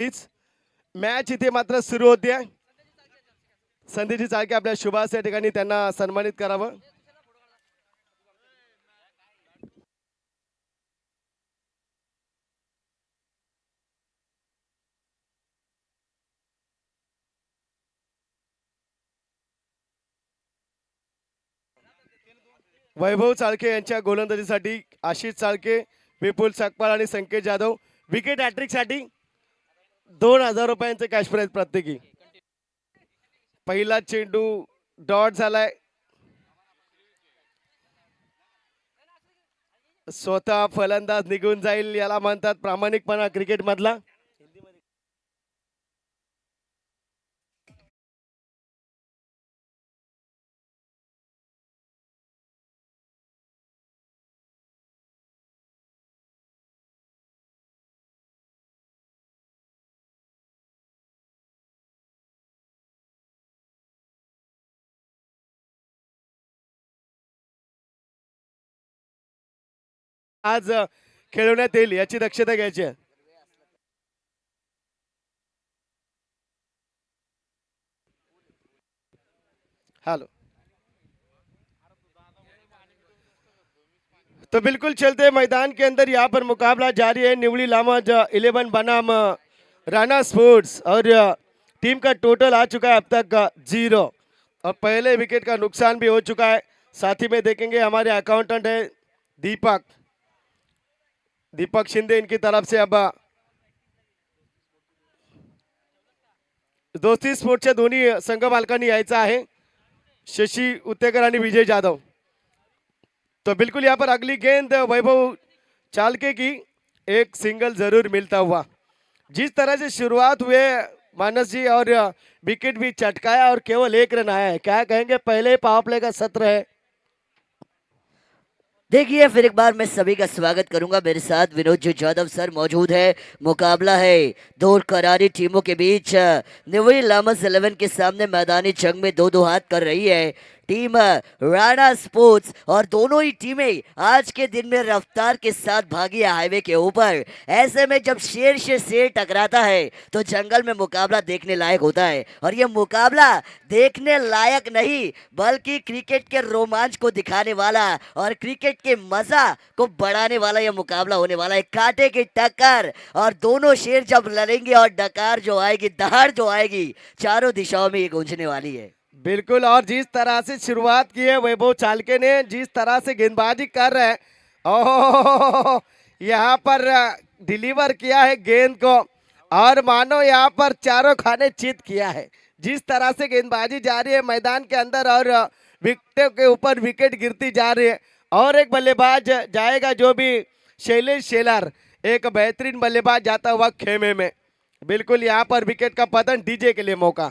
हीच मॅच इथे मात्र सुरू होते. संधीची चाळके आपल्या शुभास या ठिकाणी त्यांना सन्मानित करावं. वैभव चाळके यांच्या गोलंदाजीसाठी आशिष चाळके, विपुल सकपाळ आणि संकेत जाधव. विकेट हॅट्रिक साठी 2000 रुपयांचे कॅश प्राइज प्रत्येकी. पहिला चेंडू डॉट झालाय. स्वतः फलंदाज निघून जाईल याला म्हणतात प्रामाणिकपणा क्रिकेट मधला. आज खेळवण्यात येईल याची दक्षता घ्यायची आहे. हेलो, तो बिल्कुल चलते मैदान के अंदर यहाँ पर मुकाबला जारी है. निवली लामज 11 बनाम राणा स्पोर्ट्स और टीम का टोटल आ चुका है अब तक 0 और पहले विकेट का नुकसान भी हो चुका है. साथ ही में देखेंगे हमारे अकाउंटेंट है दीपक शिंदे. इनकी तरफ से अब दोस्ती स्पोर्ट्सच्या दोन्ही संघ मालकांनी यायचं आहे, शशि उत्तेकर आणि विजय जाधव. तो बिल्कुल यहाँ पर अगली गेंद वैभव चालके की, एक सिंगल जरूर मिलता हुआ. जिस तरह से शुरुआत हुए मानस जी और विकेट भी चटकाया और केवल 1 रन आया है, क्या कहेंगे? पहले पावर प्ले का सत्र है. देखिए फिर एक बार मैं सभी का स्वागत करूंगा. मेरे साथ विनोद जी जाधव सर मौजूद है. मुकाबला है दो करारी टीमों के बीच. निवली लामस 11 के सामने मैदानी जंग में 2-2 हाथ कर रही है टीम राणा स्पोर्ट्स और दोनों ही टीमें आज के दिन में रफ्तार के साथ भागी है हाईवे के ऊपर. ऐसे में जब शेर से शेर टकराता है तो जंगल में मुकाबला देखने लायक होता है और ये मुकाबला देखने लायक नहीं बल्कि क्रिकेट के रोमांच को दिखाने वाला और क्रिकेट के मजा को बढ़ाने वाला यह मुकाबला होने वाला है. कांटे की टक्कर और दोनों शेर जब लड़ेंगे और डकार जो आएगी, दहाड़ जो आएगी, चारों दिशाओं में ये गूंजने वाली है. बिल्कुल. और जिस तरह से शुरुआत की है वैभव चालके ने, जिस तरह से गेंदबाजी कर रहे हैं, ओह यहाँ पर डिलीवर किया है गेंद को और मानो यहाँ पर चारों खाने चित किया है. जिस तरह से गेंदबाजी जा रही है मैदान के अंदर और विकेटों के ऊपर विकेट गिरती जा रही है. और एक बल्लेबाज जाएगा जो भी शैलेश शेलार, एक बेहतरीन बल्लेबाज जाता हुआ खेमे में. बिल्कुल यहाँ पर विकेट का पतन, डीजे के लिए मौका.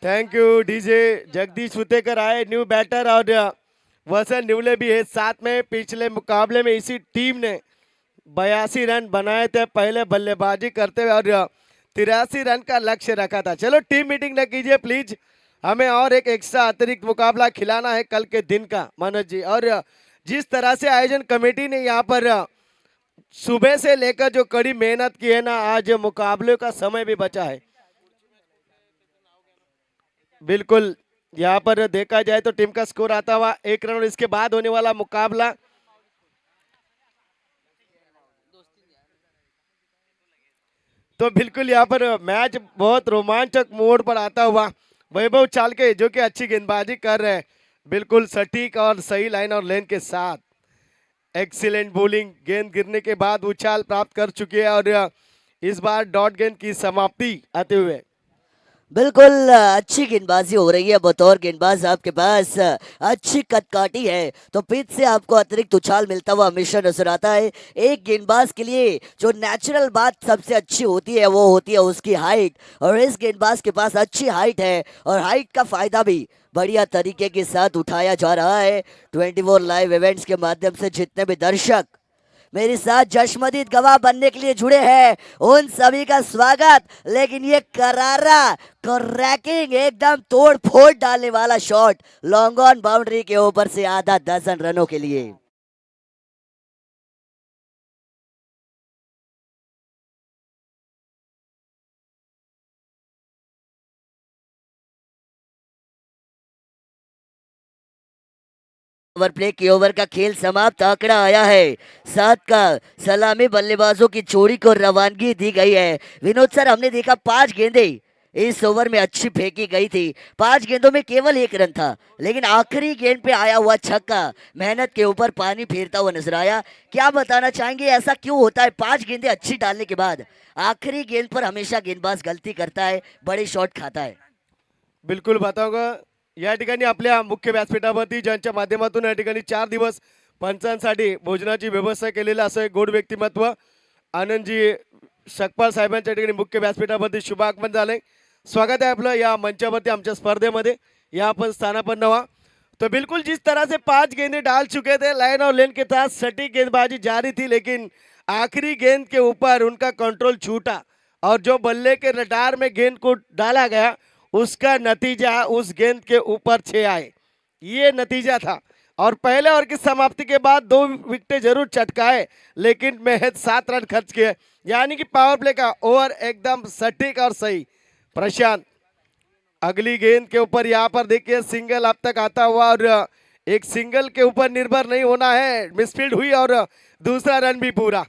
Thank you DJ. Jagdish Futekar आए न्यू बैटर और वसन निवले भी है साथ में. पिछले मुकाबले में इसी टीम ने 82 रन बनाए थे पहले बल्लेबाजी करते हुए और 83 रन का लक्ष्य रखा था. चलो टीम मीटिंग न कीजिए प्लीज, हमें और एक एक्स्ट्रा अतिरिक्त मुकाबला खिलाना है कल के दिन का मनोज जी. और जिस तरह से आयोजन कमेटी ने यहाँ पर सुबह से लेकर जो कड़ी मेहनत की है ना, आज मुकाबले का समय भी बचा है. बिल्कुल यहाँ पर देखा जाए तो टीम का स्कोर आता हुआ 1 रन और इसके बाद होने वाला मुकाबला तो बिल्कुल यहाँ पर मैच बहुत रोमांचक मोड पर आता हुआ. वैभव चालके जो कि अच्छी गेंदबाजी कर रहे हैं, बिल्कुल सटीक और सही लाइन और लेन के साथ. एक्सीलेंट बॉलिंग, गेंद गिरने के बाद उछाल प्राप्त कर चुकी है और इस बार डॉट गेंद की समाप्ति आते हुए बिल्कुल अच्छी गेंदबाजी हो रही है। बतौर गेंदबाज आपके पास अच्छी कदकाठी है, तो पिच से आपको अतिरिक्त उछाल मिलता हुआ हमेशा नजर आता है। एक गेंदबाज के लिए जो नेचुरल बात सबसे अच्छी होती है वो होती है उसकी हाइट, और इस गेंदबाज के पास अच्छी हाइट है और हाइट का फायदा भी बढ़िया तरीके के साथ उठाया जा रहा है। 24 लाइव इवेंट्स के माध्यम से जितने भी दर्शक मेरे साथ जश्मदीद गवाह बनने के लिए जुड़े हैं, उन सभी का स्वागत। लेकिन ये करारा क्रैकिंग एकदम तोड़ फोड़ डालने वाला शॉट लॉन्ग ऑन बाउंड्री के ऊपर से आधा डजन रनों के लिए। ओवर प्ले की ओवर का खेल समाप्त, आंकड़ा आया है 7 का। सलामी बल्लेबाजों की जोड़ी को रवानगी दी गई है। विनोद सर, हमने देखा 5 गेंदे इस ओवर में अच्छी फेंकी गई थी। 5 गेंदों में केवल 1 रन था, लेकिन आखिरी गेंद पे आया हुआ छक्का मेहनत के ऊपर पानी फेरता हुआ नजर आया। क्या बताना चाहेंगे, ऐसा क्यों होता है? 5 गेंदे अच्छी डालने के बाद आखिरी गेंद पर हमेशा गेंदबाज गलती करता है, बड़े शॉट खाता है। बिलकुल बताऊंगा. या ठिकाणी आपल्या मुख्य व्यासपीठावरती ज्यांच्या माध्यमातून या ठिकाणी 4 दिवस पंचांसाठी भोजनाची व्यवस्था केलेलं असं एक गोड व्यक्तिमत्व आनंदजी शकपाल साहेबांच्या ठिकाणी मुख्य व्यासपीठावरती शुभागमन झालंय. स्वागत आहे आपलं या मंचावरती आमच्या स्पर्धेमध्ये. या आपण स्थानापन्न व्हा. तो बिल्कुल जिस तरह से 5 गेंदें डाल चुके थे लाइन और लेन के साथ सटीक गेंदबाजी जारी थी, लेकिन आखिरी गेंद के ऊपर उनका कंट्रोल छूटा और जो बल्ले के रडार में गेंद को डाला गया उसका नतीजा उस गेंद के ऊपर 6 आए. ये नतीजा था. और पहले ओवर की समाप्ति के बाद 2 विकेटें जरूर चटकाए, लेकिन महज 7 रन खर्च किए. यानी कि पावर प्ले का ओवर एकदम सटीक और सही. प्रशांत, अगली गेंद के ऊपर यहाँ पर देखिए सिंगल अब तक आता हुआ, और एक सिंगल के ऊपर निर्भर नहीं होना है. मिसफील्ड हुई और दूसरा रन भी पूरा.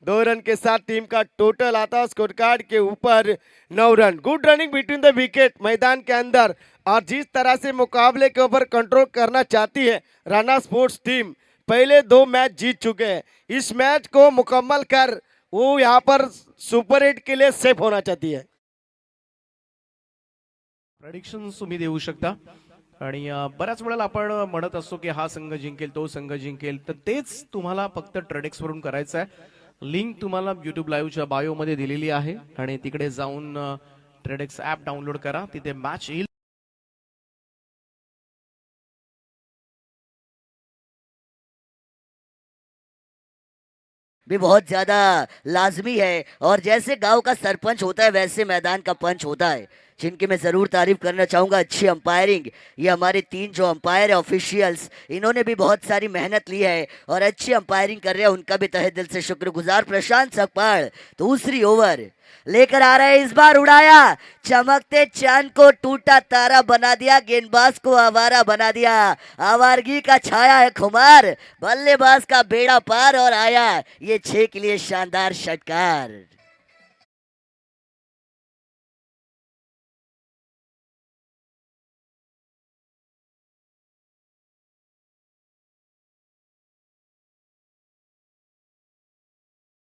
2 रन के साथ टीम का टोटल आता है स्कोर कार्ड के ऊपर 9 run. Good running between the wicket मैदान के अंदर. और जिस तरह से मुकाबले के ऊपर कंट्रोल करना चाहती है राणा स्पोर्ट्स टीम, पहले 2 मैच जीत चुके हैं. इस मैच को मुकम्मल कर वो यहाँ पर सुपर 8 के लिए सेफ होना चाहती है. प्रेडिक्शन तुम्ही देऊ शकता. आणि बऱ्याच वेळेला आपण म्हणत असतो की हा संघ जिंकेल, तो संघ जिंकेल, तर तेच तुम्हाला फक्त ट्रेडेक्स वरून करायचं आहे. लिंक तुम्हाला युट्यूब लाईव्हच्या बायो मध्ये दिलेली आहे आणि तिकडे जाऊन ट्रेडेक्स ऍप डाउनलोड करा, तिथे मॅच येईल. भी बहुत ज्यादा लाजमी है, और जैसे गांव का सरपंच होता है वैसे मैदान का पंच होता है, जिनकी मैं ज़रूर तारीफ करना चाहूँगा। अच्छी अंपायरिंग, ये हमारे 3 जो अंपायर है ऑफिशियल्स, इन्होंने भी बहुत सारी मेहनत ली है और अच्छी अंपायरिंग कर रहे हैं, उनका भी तहे दिल से शुक्रगुजार। प्रशांत सकपाल दूसरी ओवर लेकर आ रहे हैं, इस बार उड़ाया, चमकते चांद को टूटा तारा बना दिया, गेंदबाज को आवारा बना दिया। आवारगी का छाया है खुमार, बल्लेबाज का बेड़ा पार, और आया ये 6 के लिए शानदार षटकार।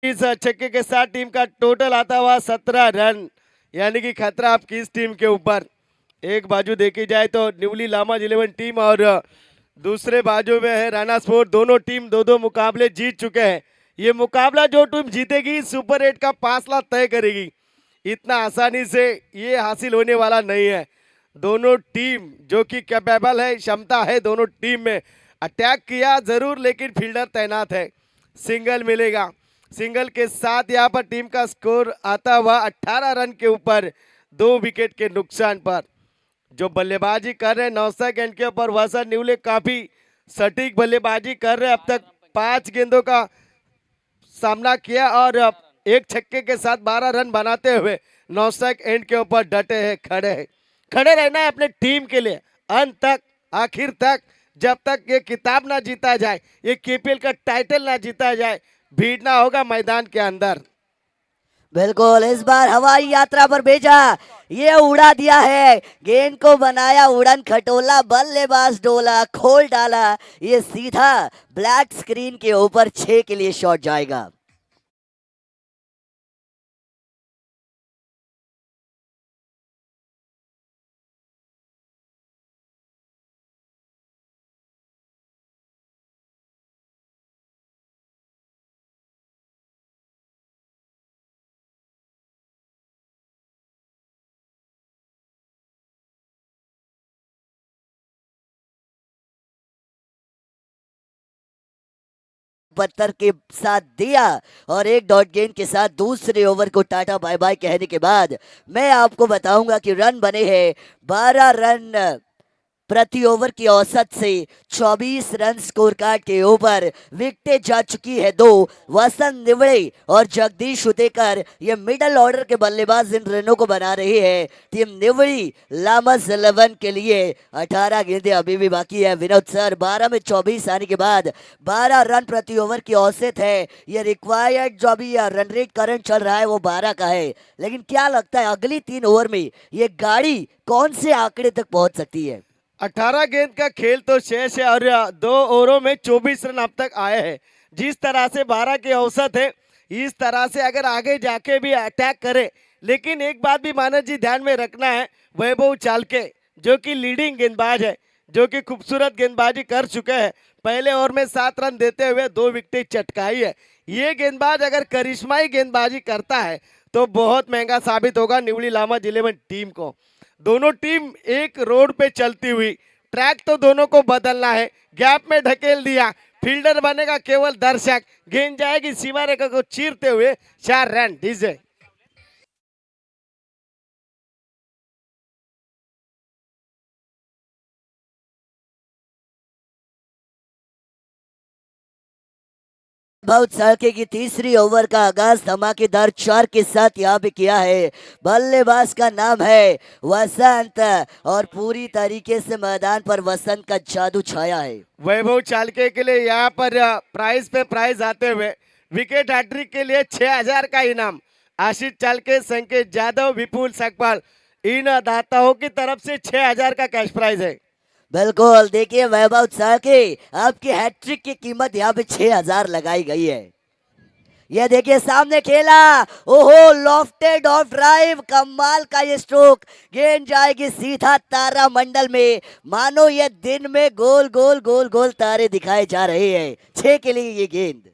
इस छक्के के साथ टीम का टोटल आता हुआ 17 रन. यानी कि खतरा आपकी इस टीम के ऊपर. एक बाजू देखी जाए तो न्यूली लामाज 11 टीम और दूसरे बाजू में है राणा स्पोर्ट. दोनों टीम 2-2 मुकाबले जीत चुके हैं. ये मुकाबला जो टीम जीतेगी सुपर 8 का फासला तय करेगी. इतना आसानी से ये हासिल होने वाला नहीं है. दोनों टीम जो कि कैपेबल है, क्षमता है दोनों टीम में. अटैक किया जरूर, लेकिन फील्डर तैनात है. सिंगल मिलेगा. सिंगल के साथ यहाँ पर टीम का स्कोर आता हुआ 18 रन के ऊपर 2 विकेट के नुकसान पर. जो बल्लेबाजी कर रहे हैं नौसा गेंद के ऊपर वसर न्यूले काफी सटीक बल्लेबाजी कर रहे हैं. अब तक 5 गेंदों का सामना किया और एक छक्के के साथ 12 रन बनाते हुए नौसक एंड के ऊपर डटे हैं, खड़े हैं. खड़े रहना है अपने टीम के लिए अंत तक, आखिर तक, जब तक ये किताब ना जीता जाए, ये केपीएल का टाइटल ना जीता जाए. भीड़ना होगा मैदान के अंदर. बिल्कुल, इस बार हवाई यात्रा पर भेजा, ये उड़ा दिया है, गेंद को बनाया उड़न खटोला, बल्लेबाज डोला, खोल डाला, ये सीधा ब्लैक स्क्रीन के ऊपर 6 के लिए शॉट जाएगा. पत्थर के साथ दिया और एक डॉट गेंद के साथ दूसरे ओवर को टाटा बाय बाय कहने के बाद मैं आपको बताऊंगा कि रन बने हैं 12 रन प्रति ओवर की औसत से 24 रन स्कोर कार्ड के ऊपर। विकेटें जा चुकी है 2। वसंत निवड़े और जगदीश उतेकर ये मिडल ऑर्डर के बल्लेबाज इन रनों को बना रही है। टीम निवड़ी लामस 11 के लिए 18 गेंदें अभी भी बाकी है। विनोद सर 12 में 24 आने के बाद 12 रन प्रति ओवर की औसत है। ये रिक्वायर्ड जो अभी रन रेट करंट चल रहा है वो 12 का है, लेकिन क्या लगता है अगली 3 ओवर में ये गाड़ी कौन से आंकड़े तक पहुंच सकती है? 18 गेंद का खेल तो शेष है और 2 ओवरों में 24 रन अब तक आए हैं। जिस तरह से 12 की औसत है, इस तरह से अगर आगे जाके भी अटैक करे, लेकिन एक बात भी मानव जी ध्यान में रखना है, वैभव चालके जो कि लीडिंग गेंदबाज है, जो कि खूबसूरत गेंदबाजी कर चुके हैं, पहले ओवर में 7 रन देते हुए 2 विकेट चटकाई है। ये गेंदबाज अगर करिश्माई गेंदबाजी करता है तो बहुत महंगा साबित होगा निवली लामा जिले में टीम को। दोनों टीम एक रोड पे चलती हुई, ट्रैक तो दोनों को बदलना है। गैप में ढकेल दिया, फील्डर बनेगा केवल दर्शक, गेंद जाएगी सीमा रेखा को चीरते हुए 4 रन। डीजे बहुत सड़के की तीसरी ओवर का आगाज धमाकेदार 4 के साथ यहाँ पे किया है। बल्लेबाज का नाम है वसंत और पूरी तरीके से मैदान पर वसंत का जादू छाया है। वैभव चालके के लिए यहाँ पर प्राइज पे प्राइज आते हुए विकेट हैट्रिक के लिए 6000 का इनाम। आशीष चालके, संकेत जादव, विपुल सकपाल, इन दाताओं की तरफ से 6000 का कैश प्राइज है। बिल्कुल, देखिए वैभव साके आपकी हैट्रिक की कीमत यहाँ पे 6000 लगाई गई है। ये देखिए सामने खेला, ओहो लॉफ्टेड ऑफ ड्राइव, कमाल का ये स्ट्रोक, गेंद जाएगी सीधा तारा मंडल में। मानो ये दिन में गोल गोल गोल गोल तारे दिखाए जा रहे हैं। 6 के लिए ये गेंद।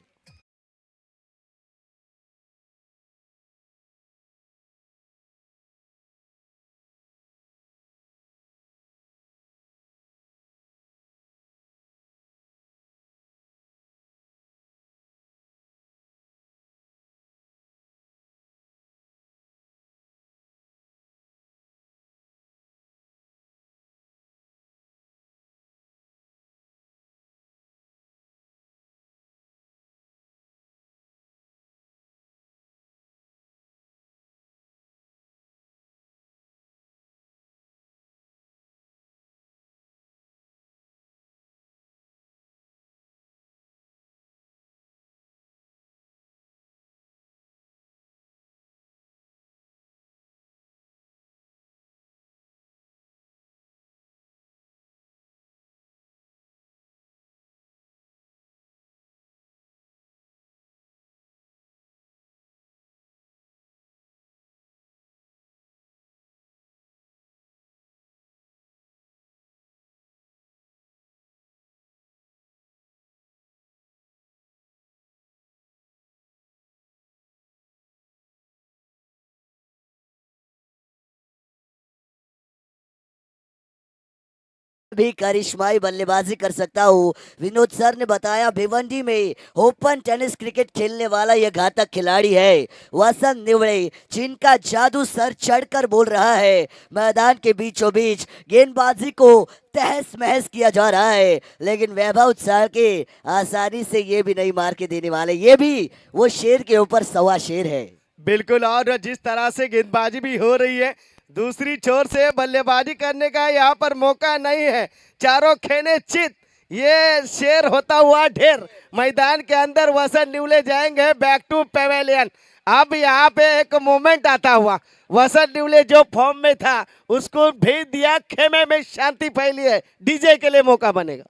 भी करिश्माई बल्लेबाजी कर सकता हूँ। विनोद सर ने बताया भिवंडी में ओपन टेनिस क्रिकेट खेलने वाला यह घातक खिलाड़ी है वसंत निवड़े, जिनका जादू सर चढ़कर बोल रहा है। मैदान के बीचों बीच गेंदबाजी को तहस महस किया जा रहा है, लेकिन वैभव सर के आसानी से ये भी नहीं मार के देने वाले। ये भी वो शेर के ऊपर सवा शेर है। बिल्कुल, और जिस तरह से गेंदबाजी भी हो रही है, दूसरी छोर से बल्लेबाजी करने का यहाँ पर मौका नहीं है। चारों खेने चित, ये शेर होता हुआ ढेर मैदान के अंदर वसंत निवले जाएंगे बैक टू पेवेलियन। अब यहाँ पे एक मोमेंट आता हुआ, वसंत निवले जो फॉर्म में था उसको भेज दिया, खेमे में शांति फैली है। डीजे के लिए मौका बनेगा।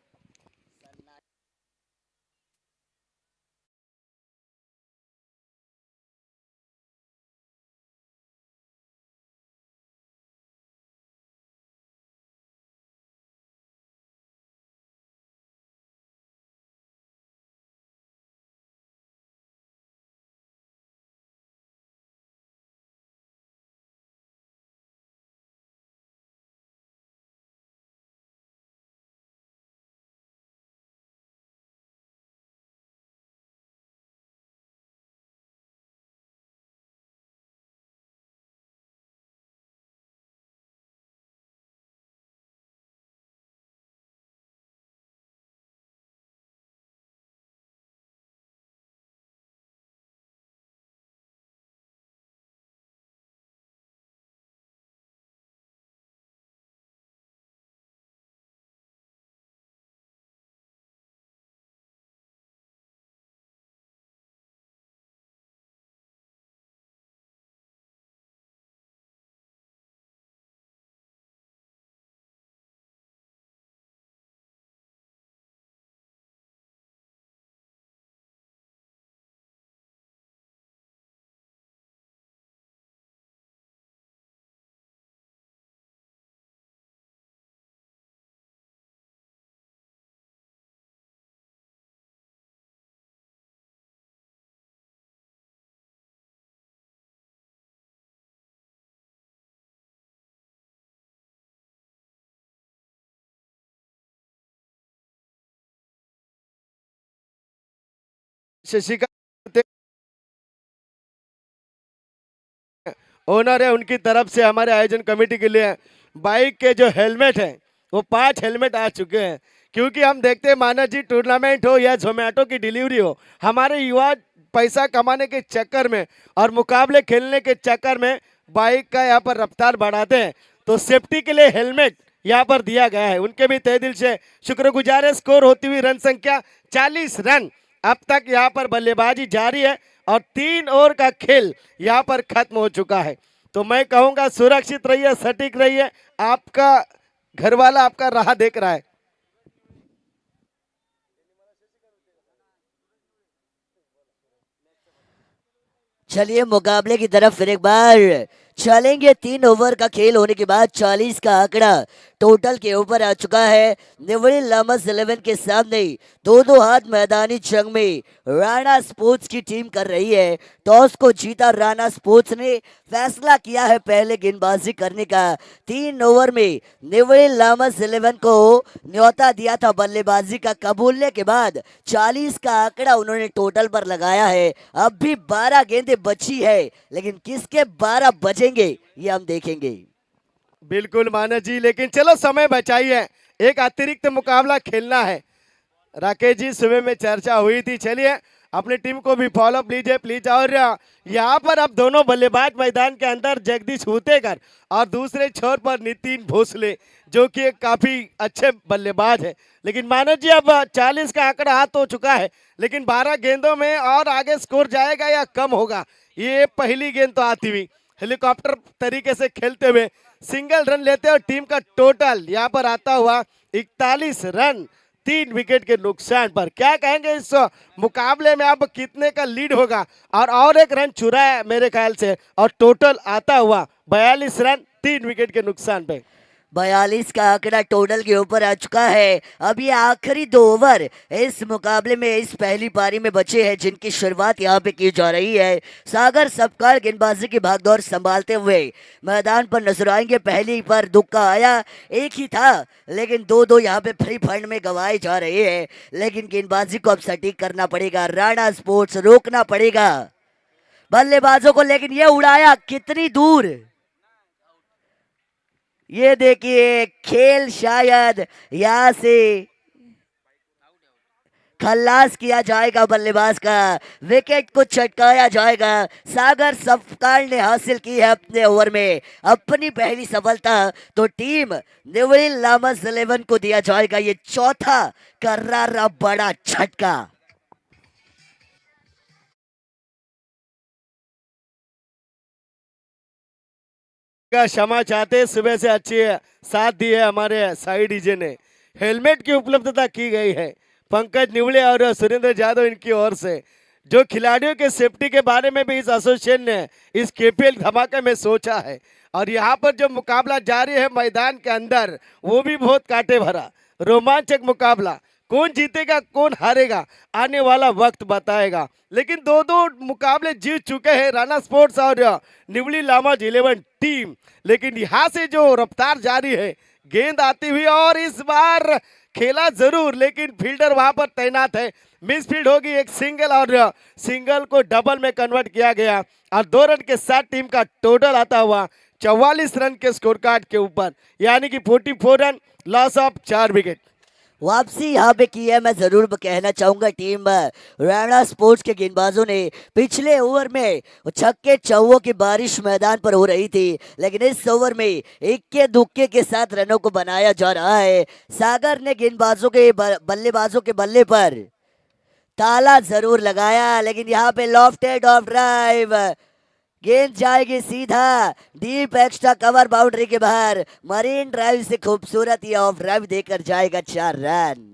शशिकांत ओनर है, उनकी तरफ से हमारे आयोजन कमेटी के लिए बाइक के जो हेलमेट है वो 5 हेलमेट आ चुके हैं। क्योंकि हम देखते हैं मानस जी, टूर्नामेंट हो या जोमेटो की डिलीवरी हो, हमारे युवा पैसा कमाने के चक्कर में और मुकाबले खेलने के चक्कर में बाइक का यहाँ पर रफ्तार बढ़ाते हैं। तो सेफ्टी के लिए हेलमेट यहाँ पर दिया गया है, उनके भी तहे दिल से शुक्रगुजार है। स्कोर होती हुई रन संख्या 40 रन। अब तक यहाँ पर बल्लेबाजी जारी है और 3 ओवर का खेल यहाँ पर खत्म हो चुका है। तो मैं कहूँगा सुरक्षित रहिए, सटीक रहिए, आपका घरवाला आपका राह देख रहा है। चलिए मुकाबले की तरफ फिर एक बार चलेंगे। 3 ओवर का खेल होने के बाद 40 का आंकड़ा टोटल के ऊपर आ चुका है। निवड़ी लामस 11 के सामने 2-2 हाथ मैदानी जंग में राणा स्पोर्ट्स की टीम कर रही है। टॉस को जीता राणा स्पोर्ट्स ने, फैसला किया है पहले गेंदबाजी करने का। 3 ओवर में निवड़ी लामस 11 को न्योता दिया था बल्लेबाजी का, कबूलने के बाद 40 का आंकड़ा उन्होंने टोटल पर लगाया है। अब भी 12 गेंदें बची है, लेकिन किसके 12 बचेंगे ये हम देखेंगे। बिल्कुल मानस जी, लेकिन चलो समय बचाइए, एक अतिरिक्त मुकाबला खेलना है। राकेश जी, सुबह में चर्चा हुई थी, चलिए अपनी टीम को भी फॉलो अप लीजिए प्लीज। और यहाँ पर अब दोनों बल्लेबाज मैदान के अंदर, जगदीश हुतेकर और दूसरे छोर पर नितिन भोसले, जो कि एक काफी अच्छे बल्लेबाज है। लेकिन मानस जी, अब 40 का आंकड़ा हाथ हो चुका है, लेकिन 12 गेंदों में और आगे स्कोर जाएगा या कम होगा, ये पहली गेंद तो आती हुई हेलीकॉप्टर तरीके से खेलते हुए सिंगल रन लेते और टीम का टोटल यहाँ पर आता हुआ 41 रन 3 विकेट के नुकसान पर। क्या कहेंगे इस मुकाबले में अब कितने का लीड होगा? और एक रन चुराया मेरे ख्याल से, और टोटल आता हुआ 42 रन 3 विकेट के नुकसान पे। 42 का आंकड़ा टोटल के ऊपर आ चुका है। अब ये आखिरी 2 ओवर इस मुकाबले में, इस पहली पारी में बचे हैं, जिनकी शुरुआत यहाँ पे की जा रही है। सागर सपकाल गेंदबाजी की भागदौड़ संभालते हुए मैदान पर नजर आएंगे। पहली पर दुक्का आया, एक ही था, लेकिन 2-2 यहाँ पे फ्री फंड में गंवाए जा रहे हैं। लेकिन गेंदबाजी को अब सटीक करना पड़ेगा, राणा स्पोर्ट्स रोकना पड़ेगा बल्लेबाजों को। लेकिन ये उड़ाया कितनी दूर, ये देखिए, खेल शायद यहां से खल्लास किया जाएगा बल्लेबाज का, विकेट को चटकाया जाएगा। सागर सफकाल ने हासिल की है अपने ओवर में अपनी पहली सफलता। तो टीम निवड़ी लामस 11 को दिया जाएगा ये चौथा करारा बड़ा झटका। का क्षमा चाहते, सुबह से अच्छी साथ दी है हमारे साई डीजे ने। हेलमेट की उपलब्धता की गई है पंकज निवले और सुरेंद्र यादव इनकी ओर से। जो खिलाड़ियों के सेफ्टी के बारे में भी इस एसोसिएशन ने इस केपीएल धमाके में सोचा है। और यहाँ पर जो मुकाबला जारी है मैदान के अंदर, वो भी बहुत कांटे भरा रोमांचक मुकाबला। कौन जीतेगा कौन हारेगा आने वाला वक्त बताएगा। लेकिन 2-2 मुकाबले जीत चुके हैं राणा स्पोर्ट्स और निवली लामस 11 टीम। लेकिन यहाँ से जो रफ्तार जारी है, गेंद आती हुई, और इस बार खेला जरूर, लेकिन फील्डर वहां पर तैनात है। मिसफील्ड होगी, एक सिंगल, और सिंगल को डबल में कन्वर्ट किया गया और 2 रन के साथ टीम का टोटल आता हुआ 44 रन के स्कोर कार्ड के ऊपर, यानी कि 44 रन, लॉस ऑफ 4 विकेट। वापसी यहाँ पे की है। मैं जरूर कहना चाहूंगा टीम राणा स्पोर्ट्स के गेंदबाजों ने पिछले ओवर में छक्के चौवों की बारिश मैदान पर हो रही थी, लेकिन इस ओवर में इक्के दुक्के के साथ रनों को बनाया जा रहा है। सागर ने गेंदबाजों के बल्लेबाजों के बल्ले पर ताला जरूर लगाया, लेकिन यहाँ पे लॉफ्टेड ऑफ ड्राइव, गेंद जाएगी सीधा डीप एक्स्ट्रा कवर बाउंड्री के बाहर। मरीन ड्राइव से खूबसूरत ये ऑफ ड्राइव देकर जाएगा 4 रन।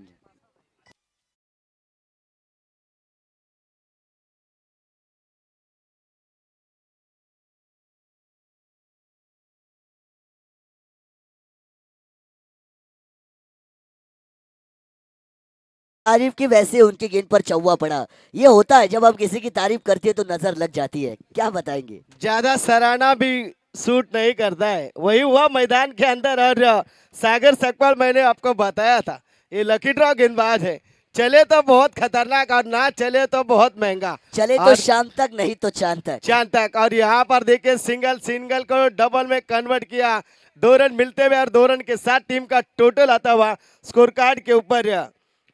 तारीफ की वैसे उनकी गेंद पर चौवा पड़ा। ये होता है जब आप किसी की तारीफ करती है तो नजर लग जाती है। क्या बताएंगे? ज्यादा सराहना भी सूट नहीं करता है, वही हुआ मैदान के अंदर। और सागर सकपाल, मैंने आपको बताया था, ये लकी ड्रॉ गेंदबाज है, चले तो बहुत खतरनाक और ना चले तो बहुत महंगा। चले तो और शाम तक, नहीं तो चांद तक। चांद तक। और यहाँ पर देखिए सिंगल सिंगल को डबल में कन्वर्ट किया, 2 रन मिलते हुए और 2 रन के साथ टीम का टोटल आता हुआ स्कोर कार्ड के ऊपर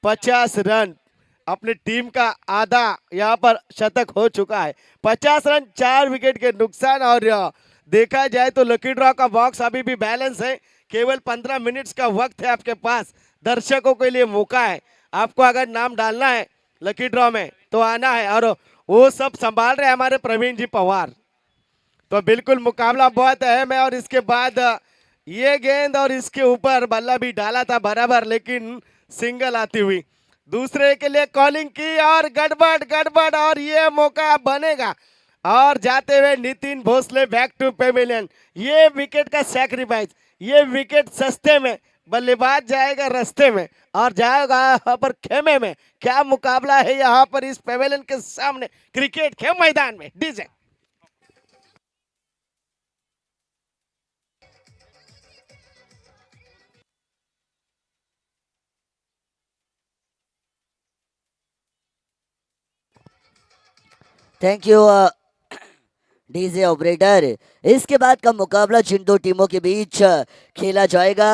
50 रन। अपनी टीम का आधा यहाँ पर शतक हो चुका है। 50 रन 4 विकेट के नुकसान। और देखा जाए तो लकी ड्रॉ का बॉक्स अभी भी बैलेंस है। केवल 15 मिनट्स का वक्त है आपके पास, दर्शकों के लिए मौका है। आपको अगर नाम डालना है लकी ड्रॉ में तो आना है। और वो सब संभाल रहे हैं हमारे प्रवीण जी पवार। तो बिल्कुल मुकाबला बहुत अहम है। और इसके बाद ये गेंद और इसके ऊपर बल्ला भी डाला था बराबर, लेकिन सिंगल आती हुई दूसरे के लिए कॉलिंग की और गड़बड़ गड़बड़। और ये मौका बनेगा और जाते हुए Nitin Bhosle back to pavilion. ये विकेट का सैक्रिफाइस, ये विकेट सस्ते में, बल्लेबाज जाएगा रास्ते में और जाएगा यहाँ पर खेमे में। क्या मुकाबला है यहाँ पर इस पेविलियन के सामने, क्रिकेट के मैदान में। DJ thank you DJ operator. इसके बाद का मुकाबला जिन दो टीमों के बीच खेला जाएगा,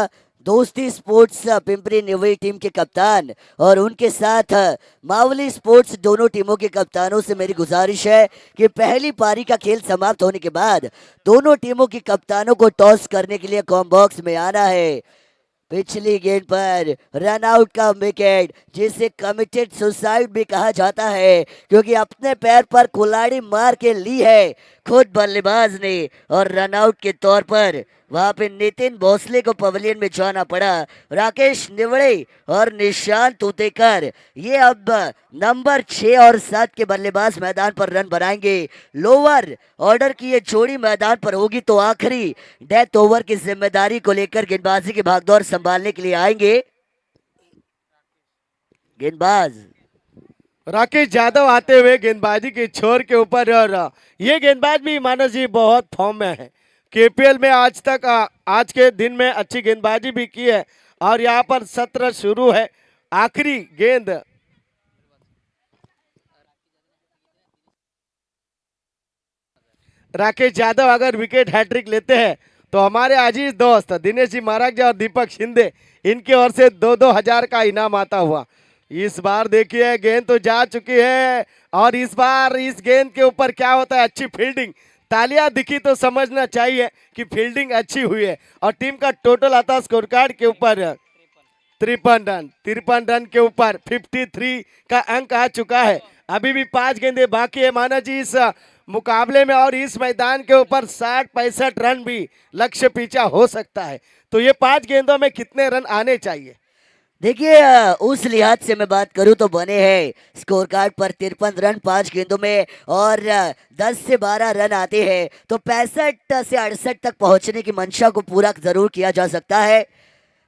दोस्ती स्पोर्ट्स पिंपरी निवई टीम के कप्तान और उनके साथ मावली स्पोर्ट्स दोनों टीमों के कप्तानों से मेरी गुजारिश है कि पहली पारी का खेल समाप्त होने के बाद दोनों टीमों के कप्तानों को टॉस करने के लिए कॉम बॉक्स में आना है। पिछली गेंद पर रन आउट का विकेट, जिसे कमिटेड सुसाइड भी कहा जाता है, क्योंकि अपने पैर पर कुल्हाड़ी मार के ली है खुद बल्लेबाज ने। और रन आउट के तौर पर वहां पे नितिन भोसले को पवेलियन में जाना पड़ा। राकेश निवड़े और निशांत तूतेकर ये अब नंबर 6 और 7 के बल्लेबाज मैदान पर रन बनाएंगे। लोअर ऑर्डर की ये जोड़ी मैदान पर होगी तो आखिरी डेथ ओवर की जिम्मेदारी को लेकर गेंदबाजी की भागदौड़ संभालने के लिए आएंगे गेंदबाज राकेश यादव आते हुए गेंदबाजी के छोर के ऊपर। और ये गेंदबाज भी मानस जी बहुत फॉर्म में है। केपीएल में आज तक आज के दिन में अच्छी गेंदबाजी भी की है। और यहाँ पर सत्र शुरू है, आखिरी गेंद राकेश यादव अगर विकेट हैट्रिक लेते हैं तो हमारे अजीज दोस्त दिनेश जी महाराज जी और दीपक शिंदे, इनकी ओर से 2-2 हजार का इनाम आता हुआ। इस बार देखिए गेंद तो जा चुकी है और इस बार इस गेंद के ऊपर क्या होता है, अच्छी फील्डिंग। तालियां दिखी तो समझना चाहिए कि फील्डिंग अच्छी हुई है। और टीम का टोटल आता स्कोर कार्ड के ऊपर 53 रन के ऊपर 53 का अंक आ चुका है। अभी भी 5 गेंदें बाकी है माना जी इस मुकाबले में। और इस मैदान के ऊपर 60-65 रन भी लक्ष्य पीछा हो सकता है। तो ये 5 गेंदों में कितने रन आने चाहिए? देखिए उस लिहाज से मैं बात करूं तो बने हैं स्कोर कार्ड पर 53 रन 5 गेंदों में और 10 से 12 रन आते हैं तो 65 से 68 तक पहुंचने की मंशा को पूरा जरूर किया जा सकता है।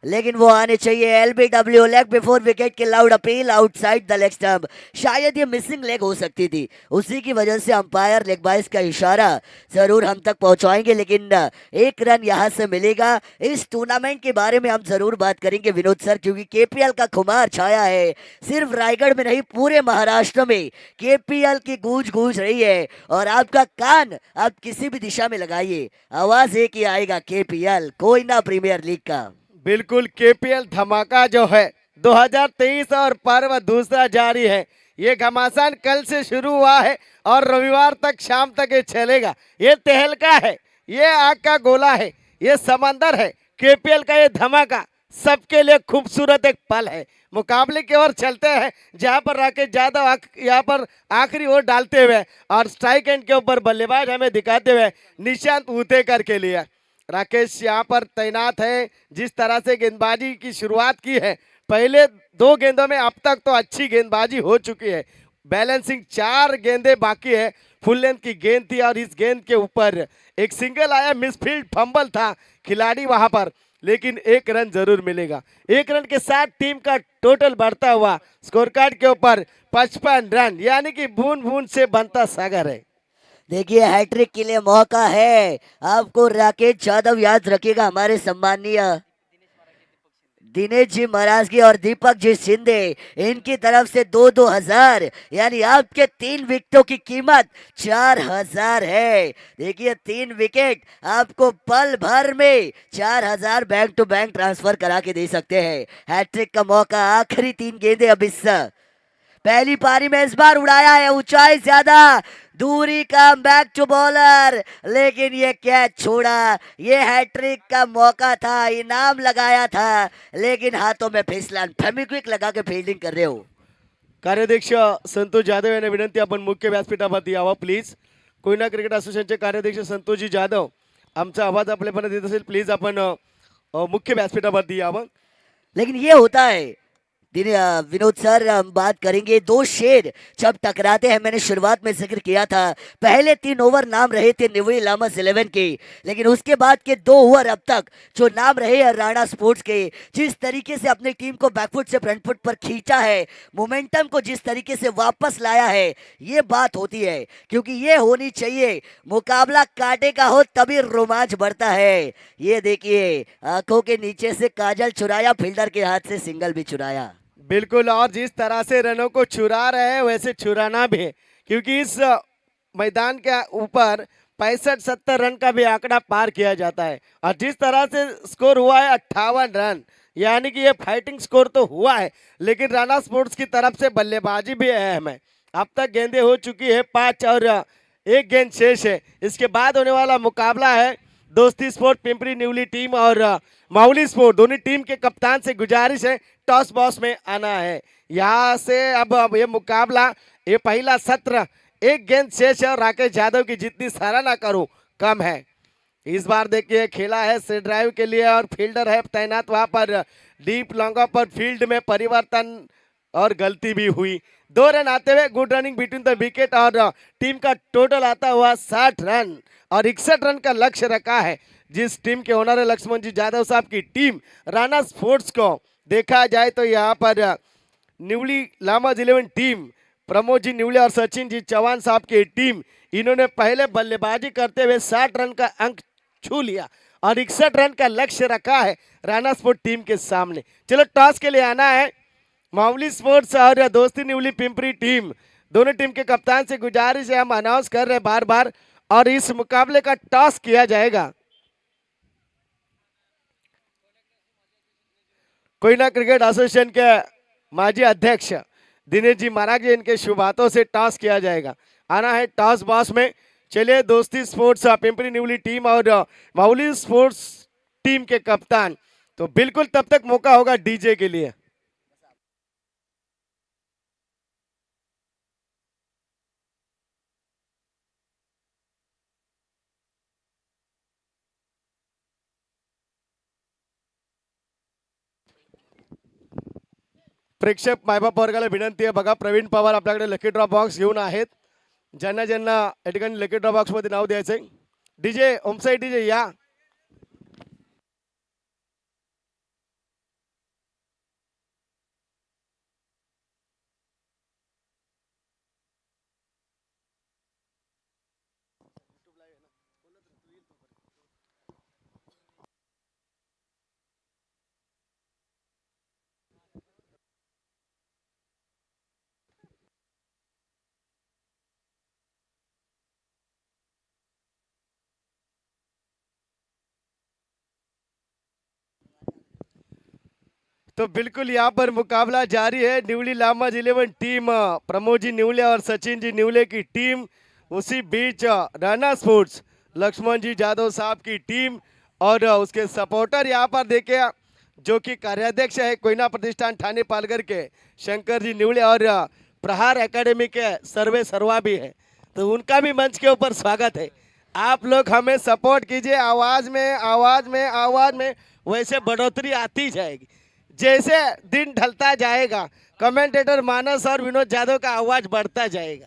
लेकिन वो आने चाहिए। एलबीडब्ल्यू लेग बिफोर विकेट के loud appeal outside the leg stump. शायद ये मिसिंग लेग हो सकती थी, उसी की वजह से अंपायर लेग बाइस का इशारा जरूर हम तक पहुंचाएंगे, लेकिन 1 रन यहां से मिलेगा। इस टूर्नामेंट के बारे में हम जरूर बात करेंगे विनोद सर, क्योंकि केपीएल का खुमार छाया है। सिर्फ रायगढ़ में नहीं, पूरे महाराष्ट्र में केपीएल की गूंज गूंज रही है। और आपका कान आप किसी भी दिशा में लगाइए, आवाज एक ही आएगा, केपीएल, कोई ना प्रीमियर लीग का। बिल्कुल केपीएल धमाका जो है 2023 और पर्व दूसरा जारी है। ये घमासान कल से शुरू हुआ है और रविवार तक शाम तक ये चलेगा। ये तहलका है, ये आग का गोला है, ये समंदर है। केपीएल का ये धमाका सबके लिए खूबसूरत एक पल है। मुकाबले की ओर चलते हैं जहां पर राकेश यादव यहाँ पर आखिरी ओवर डालते हुए और स्ट्राइक एंड के ऊपर बल्लेबाज हमें दिखाते हुए निशांत ऊतेकर के लिए। राकेश यहाँ पर तैनात है। जिस तरह से गेंदबाजी की शुरुआत की है, पहले 2 गेंदों में अब तक तो अच्छी गेंदबाजी हो चुकी है। बैलेंसिंग 4 गेंदें बाकी है। फुल लेंथ की गेंद थी और इस गेंद के ऊपर एक सिंगल आया, मिसफील्ड फंबल था खिलाड़ी वहां पर, लेकिन 1 रन जरूर मिलेगा। 1 रन के साथ टीम का टोटल बढ़ता हुआ स्कोर कार्ड के ऊपर 55 रन, यानी कि बूंद बूंद से बनता सागर है। देखिए हैट्रिक के लिए मौका है आपको। राकेश यादव याद रखिएगा, हमारे सम्मानीय दिनेश जी महाराज और दीपक जी शिंदे इनकी तरफ से 2-2 हजार, यानी आपके 3 विकेटों की कीमत 4 हजार है। देखिए 3 विकेट आपको पल भर में 4 हजार बैंक टू बैंक ट्रांसफर करा के दे सकते हैं। हैट्रिक का मौका, आखिरी 3 गेंदें अब इस पहली पारी में इस बार उड़ाया है, ऊंचाई ज्यादा, दूरी का बैक टू बॉलर, लेकिन ये कैच छोड़ा। ये हैट्रिक का मौका था, इनाम लगाया था, लेकिन हाथों में फिसलन, फेविक्विक लगा के फील्डिंग कर रहे हो। कार्याध्यक्ष संतोष जाधव यांना विनंती, आपण मुख्य व्यासपीठावरती यावं प्लीज. कोयना क्रिकेट असोसिएशनचे कार्याध्यक्ष संतोषजी जाधव, आमचा आवाज आपल्यापर्यंत येत असेल प्लीज आपण मुख्य व्यासपीठावरती यावं. लेकिन ये होता है विनोद सर, हम बात करेंगे 2 शेर जब टकराते हैं। मैंने शुरुआत में जिक्र किया था, पहले 3 ओवर नाम रहे थे निवई लामस 11 के, लेकिन उसके बाद के 2 ओवर अब तक जो नाम रहे हैं राणा स्पोर्ट्स के। जिस तरीके से अपनी टीम को बैकफुट से फ्रंट फुट पर खींचा है, मोमेंटम को जिस तरीके से वापस लाया है, ये बात होती है, क्योंकि ये होनी चाहिए। मुकाबला कांटे का हो तभी रोमांच बढ़ता है। ये देखिए आंखों के नीचे से काजल चुराया, फील्डर के हाथ से सिंगल भी चुराया। बिल्कुल, और जिस तरह से रनों को चुरा रहे हैं वैसे चुराना भी है, क्योंकि इस मैदान के ऊपर 65-70 रन का भी आंकड़ा पार किया जाता है। और जिस तरह से स्कोर हुआ है 58 रन, यानी कि ये फाइटिंग स्कोर तो हुआ है, लेकिन राणा स्पोर्ट्स की तरफ से बल्लेबाजी भी अहम है। अब तक गेंदें हो चुकी है 5 और 1 गेंद शेष है। इसके बाद होने वाला मुकाबला है दोस्ती स्पोर्ट पिंपरी न्यूली टीम और माउली स्पोर्ट, दोनों टीम के कप्तान से गुजारिश है टॉस बॉक्स में आना है। यहाँ से अब ये मुकाबला, ये पहला सत्र, 1 गेंद शेष है और राकेश यादव की जितनी सराहना करूं कम है। इस बार देखिए खेला है सेट ड्राइव के लिए और फील्डर है तैनात वहां पर डीप लॉन्गा पर, फील्ड में परिवर्तन और गलती भी हुई। 2 रन आते हुए good running between the wicket और टीम का टोटल आता हुआ 60 रन और 61 रन का लक्ष्य रखा है। जिस टीम के ओनर है लक्ष्मण जी जाधव साहब की टीम राणा स्पोर्ट्स को देखा जाए तो यहाँ पर न्यूली लामस 11 टीम, प्रमोद जी न्यूले और सचिन जी चौहान साहब की टीम, इन्होंने पहले बल्लेबाजी करते हुए 60 रन का अंक छू लिया और 61 रन का लक्ष्य रखा है राणा स्पोर्ट टीम के सामने। चलो टॉस के लिए आना है माउली स्पोर्ट्स और दोस्ती न्यूली पिंपरी टीम, दोनों टीम के कप्तान से गुजारिश है, हम अनाउंस कर रहे हैं बार बार, और इस मुकाबले का टॉस किया जाएगा। कोयना क्रिकेट एसोसिएशन के माजी अध्यक्ष दिनेश जी महाराज जी, इनके शुभ हाथों से टॉस किया जाएगा। आना है टॉस बॉक्स में। चलिए दोस्ती स्पोर्ट्स पिंपरी न्यूली टीम और माउली स्पोर्ट्स टीम के कप्तान, तो बिल्कुल तब तक मौका होगा डीजे के लिए। प्रेक्षक मायबाप वर्गाला विनंती आहे, बघा प्रवीण पवार आपल्याकडे लकी ड्रॉ बॉक्स घेऊन आहेत, ज्यांना ज्यांना या ठिकाणी लकी ड्रॉ बॉक्स मध्ये नाव द्यायचंय। डीजे ओमसाई डीजे या। तो बिल्कुल यहाँ पर मुकाबला जारी है। न्यूली लामस 11 टीम, प्रमोद जी न्यूले और सचिन जी न्यूले की टीम, उसी बीच राणा स्पोर्ट्स लक्ष्मण जी जाधव साहब की टीम और उसके सपोर्टर यहाँ पर देखिए, जो कि कार्याध्यक्ष है कोयना प्रतिष्ठान ठाणे पालघर के शंकर जी न्यूले और प्रहार एकेडमी के सर्वे सर्वा भी है, तो उनका भी मंच के ऊपर स्वागत है। आप लोग हमें सपोर्ट कीजिए, आवाज में आवाज में आवाज में वैसे बढ़ोतरी आती जाएगी। जैसे दिन ढलता जाएगा कमेंटेटर मानस और विनोद जाधव का आवाज बढ़ता जाएगा।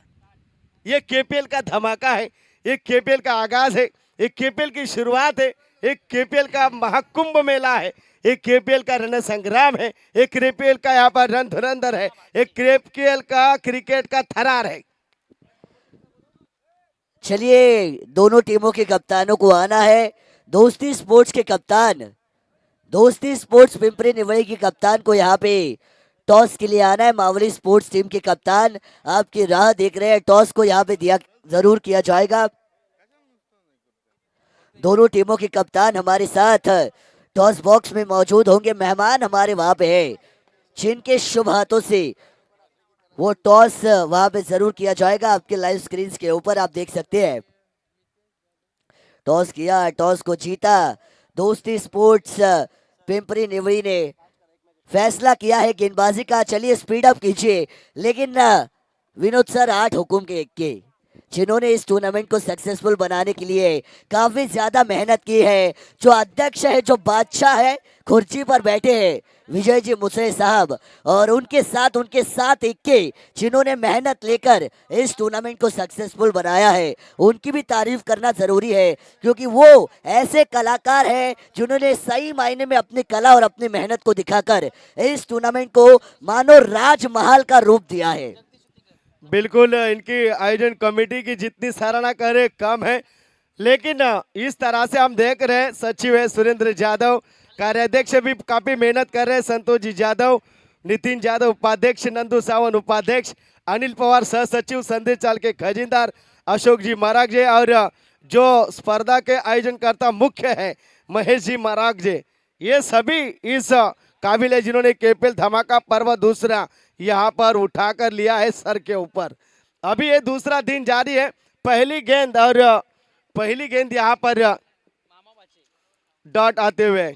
ये केपीएल का धमाका है, ये केपीएल का आगाज है, एक केपीएल की शुरुआत है, एक केपीएल का महाकुंभ मेला है, एक केपीएल का रण संग्राम है, एक केपीएल का यहाँ पर रण धुरंधर है, एक केपीएल का क्रिकेट का थरार है। चलिए दोनों टीमों के कप्तानों को आना है। दोस्ती स्पोर्ट्स के कप्तान दोस्ती स्पोर्ट्स पिंपरी निवई की कप्तान को यहाँ पे टॉस के लिए आना है। मावली स्पोर्ट्स टीम के कप्तान आपकी राह देख रहे हैं, टॉस को यहाँ पे दिया जरूर किया जाएगा। दोनों टीमों के कप्तान हमारे साथ टॉस बॉक्स में मौजूद होंगे। मेहमान हमारे वहां पे है जिनके शुभ हाथों से वो टॉस वहां पे जरूर किया जाएगा। आपके लाइव स्क्रीन के ऊपर आप देख सकते हैं। टॉस किया, टॉस को जीता दोस्ती स्पोर्ट्स पिंपरी निवड़ी ने। फैसला किया है गेंदबाजी का। चलिए स्पीड अप कीजिए। लेकिन विनोद सर 8 हुकुम के जिन्होंने इस टूर्नामेंट को सक्सेसफुल बनाने के लिए काफी ज्यादा मेहनत की है। जो अध्यक्ष है, जो बादशाह है, कुर्सी पर बैठे हैं विजय जी मुसरे साहब, और उनके साथ इक्के जिन्होंने मेहनत लेकर इस टूर्नामेंट को सक्सेसफुल बनाया है, उनकी भी तारीफ करना जरूरी है। क्योंकि वो ऐसे कलाकार हैं जिन्होंने सही मायने में अपनी कला और अपनी मेहनत को दिखाकर इस टूर्नामेंट को मानो राजमहल का रूप दिया है। बिल्कुल, इनकी आयोजन कमेटी की जितनी सराहना करे कम है। लेकिन इस तरह से हम देख रहे हैं, सचिव है सुरेंद्र यादव, कार्याध्यक्ष भी काफी मेहनत कर रहे हैं संतोष जी यादव, नितिन यादव उपाध्यक्ष, नंदू सावंत उपाध्यक्ष, अनिल पवार सह सचिव, संदेश चाल के खजीनदार अशोक जी मराग जी, और जो स्पर्धा के आयोजनकर्ता मुख्य है महेश जी मराग जी, ये सभी इस काबिल है जिन्होंने केपीएल धमाका पर्व दूसरा यहाँ पर उठाकर लिया है सर के ऊपर। अभी ये दूसरा दिन जारी है। पहली गेंद यहाँ पर डॉट आते हुए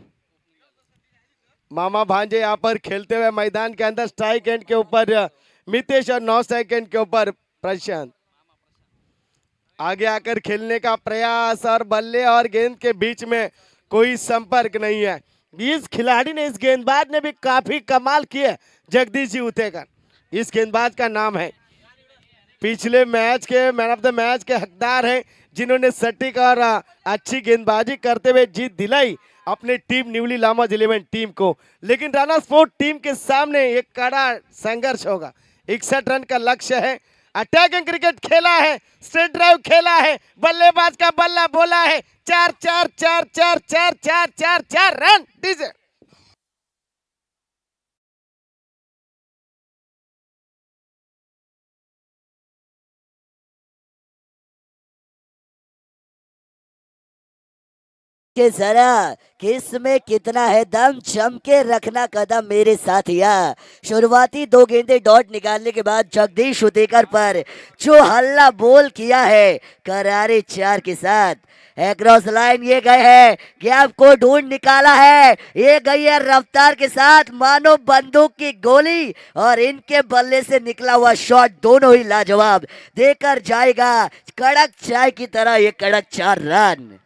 मामा भांजे यहाँ पर खेलते हुए मैदान के अंदर। स्ट्राइक एंड के ऊपर मितेश और 9 सेकंड के ऊपर प्रशांत आगे आकर खेलने का प्रयास, और बल्ले और गेंद के बीच में कोई संपर्क नहीं है। इस खिलाड़ी ने, इस गेंदबाज ने भी काफी कमाल किए। जगदीश जी उतेकर इस गेंदबाज का नाम है, पिछले मैच के मैन ऑफ द मैच के हकदार हैं, जिन्होंने सटीक और अच्छी गेंदबाजी करते हुए जीत दिलाई अपने टीम न्यूली लामोज 11 टीम को। लेकिन राणा स्पोर्ट टीम के सामने एक कड़ा संघर्ष होगा। 61 रन का लक्ष्य है। अटैकिंग क्रिकेट खेला है, स्ट्रेट ड्राइव खेला है, बल्लेबाज का बल्ला बोला है, 4 रन डीजे। के जरा किस में कितना है दम, जम के रखना कदम मेरे साथिया। शुरुआती 2 गेंदे डॉट निकालने के बाद जगदीश उतेकर पर जो हल्ला बोल किया है करारे 4 के साथ, एक्रॉस लाइन ये गए हैं, गैप को ढूंढ निकाला है, ये गई है रफ्तार के साथ मानो बंदूक की गोली, और इनके बल्ले से निकला हुआ शॉट दोनों ही लाजवाब देकर जाएगा कड़क चाय की तरह ये कड़क 4 रन।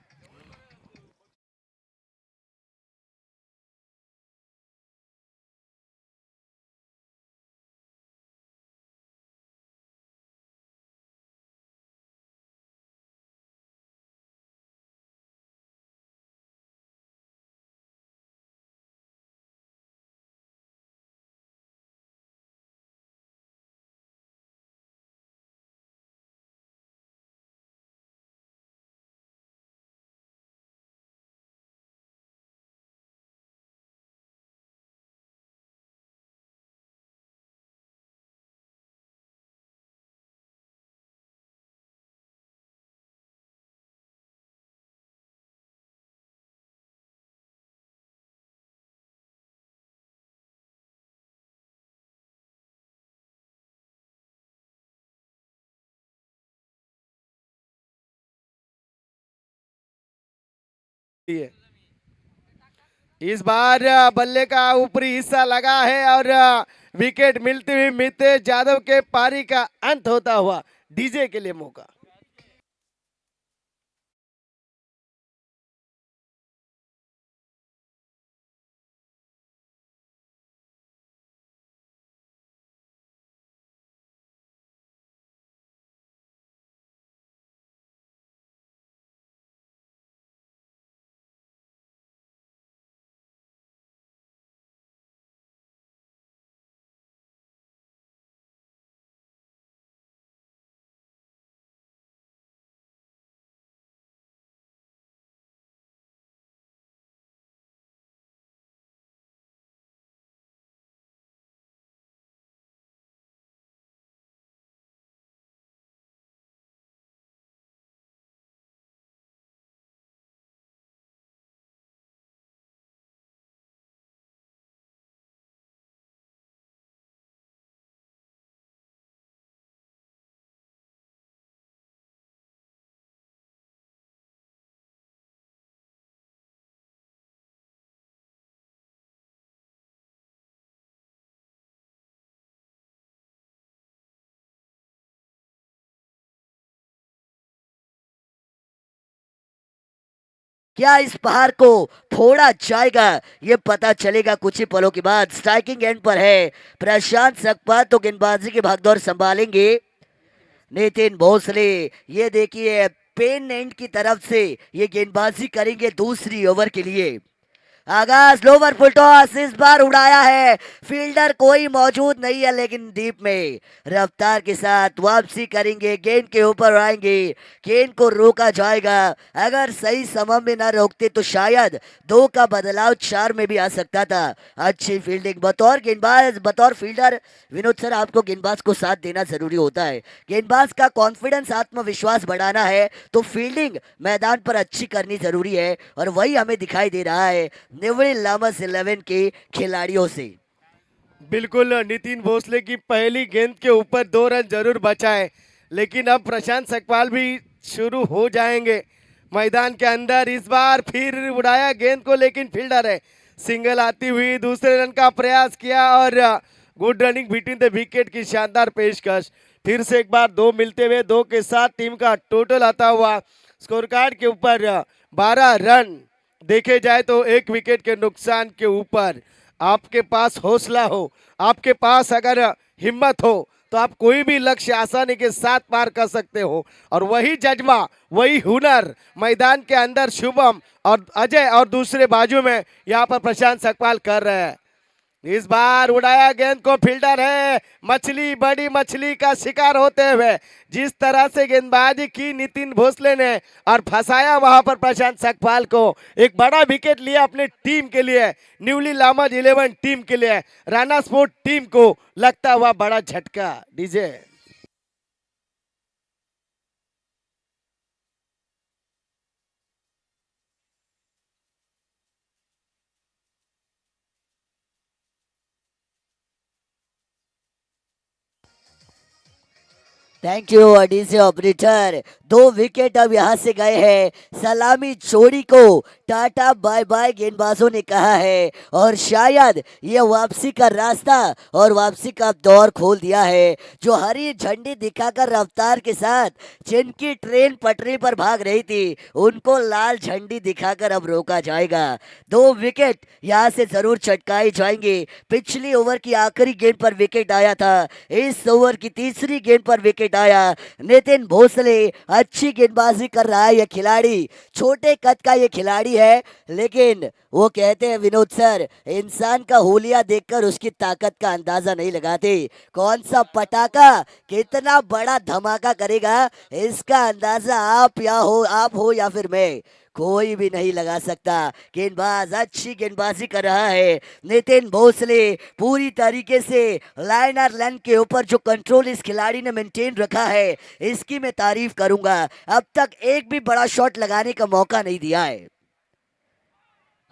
इस बार बल्ले का ऊपरी हिस्सा लगा है, और विकेट मिलती हुई मितेश यादव के पारी का अंत होता हुआ डीजे के लिए मौका। क्या इस पहाड़ को फोड़ा जाएगा, ये पता चलेगा कुछ ही पलों के बाद। स्ट्राइकिंग एंड पर है प्रशांत सकपाल, तो गेंदबाजी की भागदौड़ संभालेंगे नितिन भोसले। ये देखिए पेन एंड की तरफ से ये गेंदबाजी करेंगे दूसरी ओवर के लिए। आगाज लोवर फुल टॉस, इस बार उड़ाया है, फील्डर कोई मौजूद नहीं है, लेकिन डीप में रफ्तार के साथ वापसी करेंगे, गेंद के ऊपर आएंगे, गेंद को रोका जाएगा। अगर सही समय में ना रोकते तो शायद 2 का बदलाव 4 में भी आ सकता था। अच्छी फील्डिंग बतौर गेंदबाज, बतौर फील्डर विनोद सर आपको गेंदबाज को साथ देना जरूरी होता है। गेंदबाज का कॉन्फिडेंस, आत्मविश्वास बढ़ाना है तो फील्डिंग मैदान पर अच्छी करनी जरूरी है, और वही हमें दिखाई दे रहा है नेवरी लामस 11 के खिलाड़ियों से। बिल्कुल नितिन भोसले की पहली गेंद के ऊपर 2 रन जरूर बचाए, लेकिन अब प्रशांत सकपाल भी शुरू हो जाएंगे मैदान के अंदर। इस बार फिर उड़ाया गेंद को, लेकिन फील्डर है, सिंगल आती हुई दूसरे रन का प्रयास किया और good running between the wicket की शानदार पेशकश। फिर से एक बार 2 मिलते हुए 2 के साथ टीम का टोटल आता हुआ स्कोर कार्ड के ऊपर 12 रन। देखे जाए तो 1 विकेट के नुकसान के ऊपर आपके पास हौसला हो, आपके पास अगर हिम्मत हो, तो आप कोई भी लक्ष्य आसानी के साथ पार कर सकते हो। और वही जज्बा, वही हुनर मैदान के अंदर शुभम और अजय और दूसरे बाजू में यहाँ पर प्रशांत सकपाल कर रहे हैं। इस बार उड़ाया गेंद को, फील्डर है, मछली बड़ी मछली का शिकार होते हुए जिस तरह से गेंदबाजी की नितिन भोसले ने और फंसाया वहां पर प्रशांत सकपाल को। एक बड़ा विकेट लिया अपने टीम के लिए, न्यूली लामस 11 टीम के लिए, राणा स्पोर्ट टीम को लगता हुआ बड़ा झटका। DJ thank you DJ operator. 2 wicket अब यहाँ से गए हैं, सलामी जोड़ी को टाटा बाय बाय गेंदबाजों ने कहा है, और शायद ये वापसी का रास्ता और वापसी का दौर खोल दिया है। जो हरी झंडी दिखाकर रफ्तार के साथ जिनकी ट्रेन पटरी पर भाग रही थी, उनको लाल झंडी दिखाकर अब रोका जाएगा। 2 विकेट यहाँ से जरूर चटकाई जाएंगे। पिछली ओवर की आखिरी गेंद पर विकेट आया था, इस ओवर की तीसरी गेंद पर विकेट आया। नितिन भोसले अच्छी गेंदबाजी कर रहा है, यह खिलाड़ी छोटे कद का ये खिलाड़ी है, लेकिन वो कहते हैं विनोद सर, इंसान का हुलिया देखकर उसकी ताकत का अंदाजा नहीं लगाते। कौन सा पटाखा कितना बड़ा धमाका करेगा, इसका अंदाजा आप हो या फिर मैं, कोई भी नहीं लगा सकता। गेंदबाज अच्छी गेंदबाजी कर रहा है नितिन भोसले, पूरी तरीके से लाइनर लाइन के ऊपर जो कंट्रोल इस खिलाड़ी ने मेंटेन रखा है, इसकी मैं तारीफ करूंगा। अब तक एक भी बड़ा शॉट लगाने का मौका नहीं दिया है।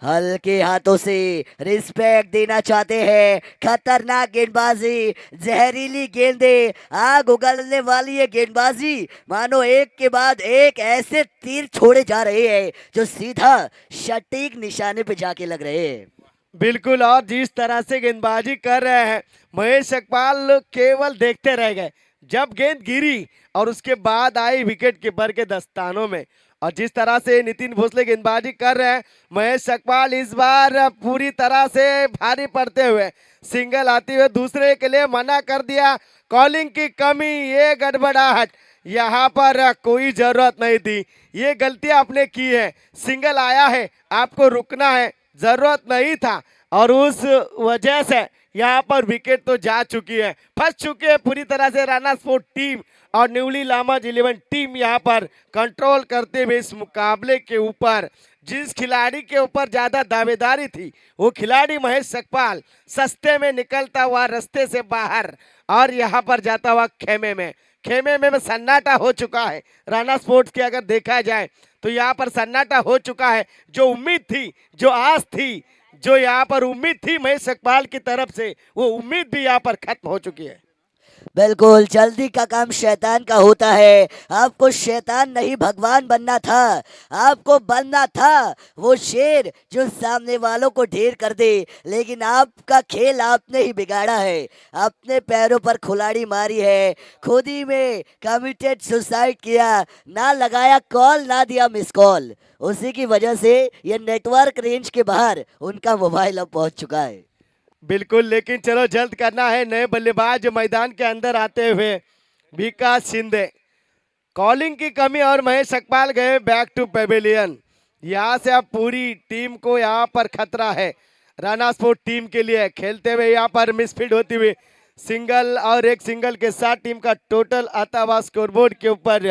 हल्के हाथों से रिस्पेक्ट देना चाहते हैं, खतरनाक गेंदबाजी, जहरीली गेंदे, आग उगलने वाली ये गेंदबाजी, मानो एक के बाद एक ऐसे तीर छोड़े जा रहे हैं जो सीधा सटीक निशाने पे जाके लग रहे हैं। बिल्कुल, और जिस तरह से गेंदबाजी कर रहे हैं महेश सकपाल केवल देखते रह गए जब गेंद गिरी और उसके बाद आई विकेट कीपर के दस्तानों में। और जिस तरह से नितिन भोसले गेंदबाजी कर रहे हैं, महेश सकपाल इस बार पूरी तरह से भारी पड़ते हुए सिंगल आते हुए दूसरे के लिए मना कर दिया। कॉलिंग की कमी, ये गड़बड़ाहट, यहाँ पर कोई जरूरत नहीं थी, ये गलती आपने की है। सिंगल आया है, आपको रुकना है, जरूरत नहीं था, और उस वजह से यहाँ पर विकेट तो जा चुकी है, फंस चुके हैं पूरी तरह से राणा स्पोर्ट टीम और न्यूली लामस 11 टीम यहाँ पर कंट्रोल करते हुए इस मुकाबले के ऊपर। जिस खिलाड़ी के ऊपर ज्यादा दावेदारी थी वो खिलाड़ी महेश सकपाल सस्ते में निकलता हुआ रास्ते से बाहर और यहाँ पर जाता हुआ खेमे में सन्नाटा हो चुका है। राणा स्पोर्ट्स की अगर देखा जाए तो यहाँ पर सन्नाटा हो चुका है। जो उम्मीद थी, जो आस थी, जो यहाँ पर उम्मीद थी महेश सकपाल की तरफ से, वो उम्मीद भी यहाँ पर खत्म हो चुकी है। बिल्कुल, जल्दी का काम शैतान का होता है। आपको शैतान नहीं भगवान बनना था। आपको बनना था वो शेर जो सामने वालों को ढेर कर दे, लेकिन आपका खेल आपने ही बिगाड़ा है। अपने पैरों पर कुल्हाड़ी मारी है, खुद ही में कमिटेड सुसाइड किया, ना लगाया कॉल ना दिया मिस कॉल। उसी की वजह से ये नेटवर्क रेंज के बाहर उनका मोबाइल अब पहुंच चुका है। बिल्कुल, लेकिन चलो जल्द करना है। नए बल्लेबाज मैदान के अंदर आते हुए विकास शिंदे, कॉलिंग की कमी और महेश सकपाल गए बैक टू पेविलियन। यहाँ से अब पूरी टीम को यहाँ पर खतरा है। राणा स्पोर्ट टीम के लिए खेलते हुए यहाँ पर मिसफील्ड होती हुई सिंगल और एक सिंगल के साथ टीम का टोटल आता हुआ स्कोरबोर्ड के ऊपर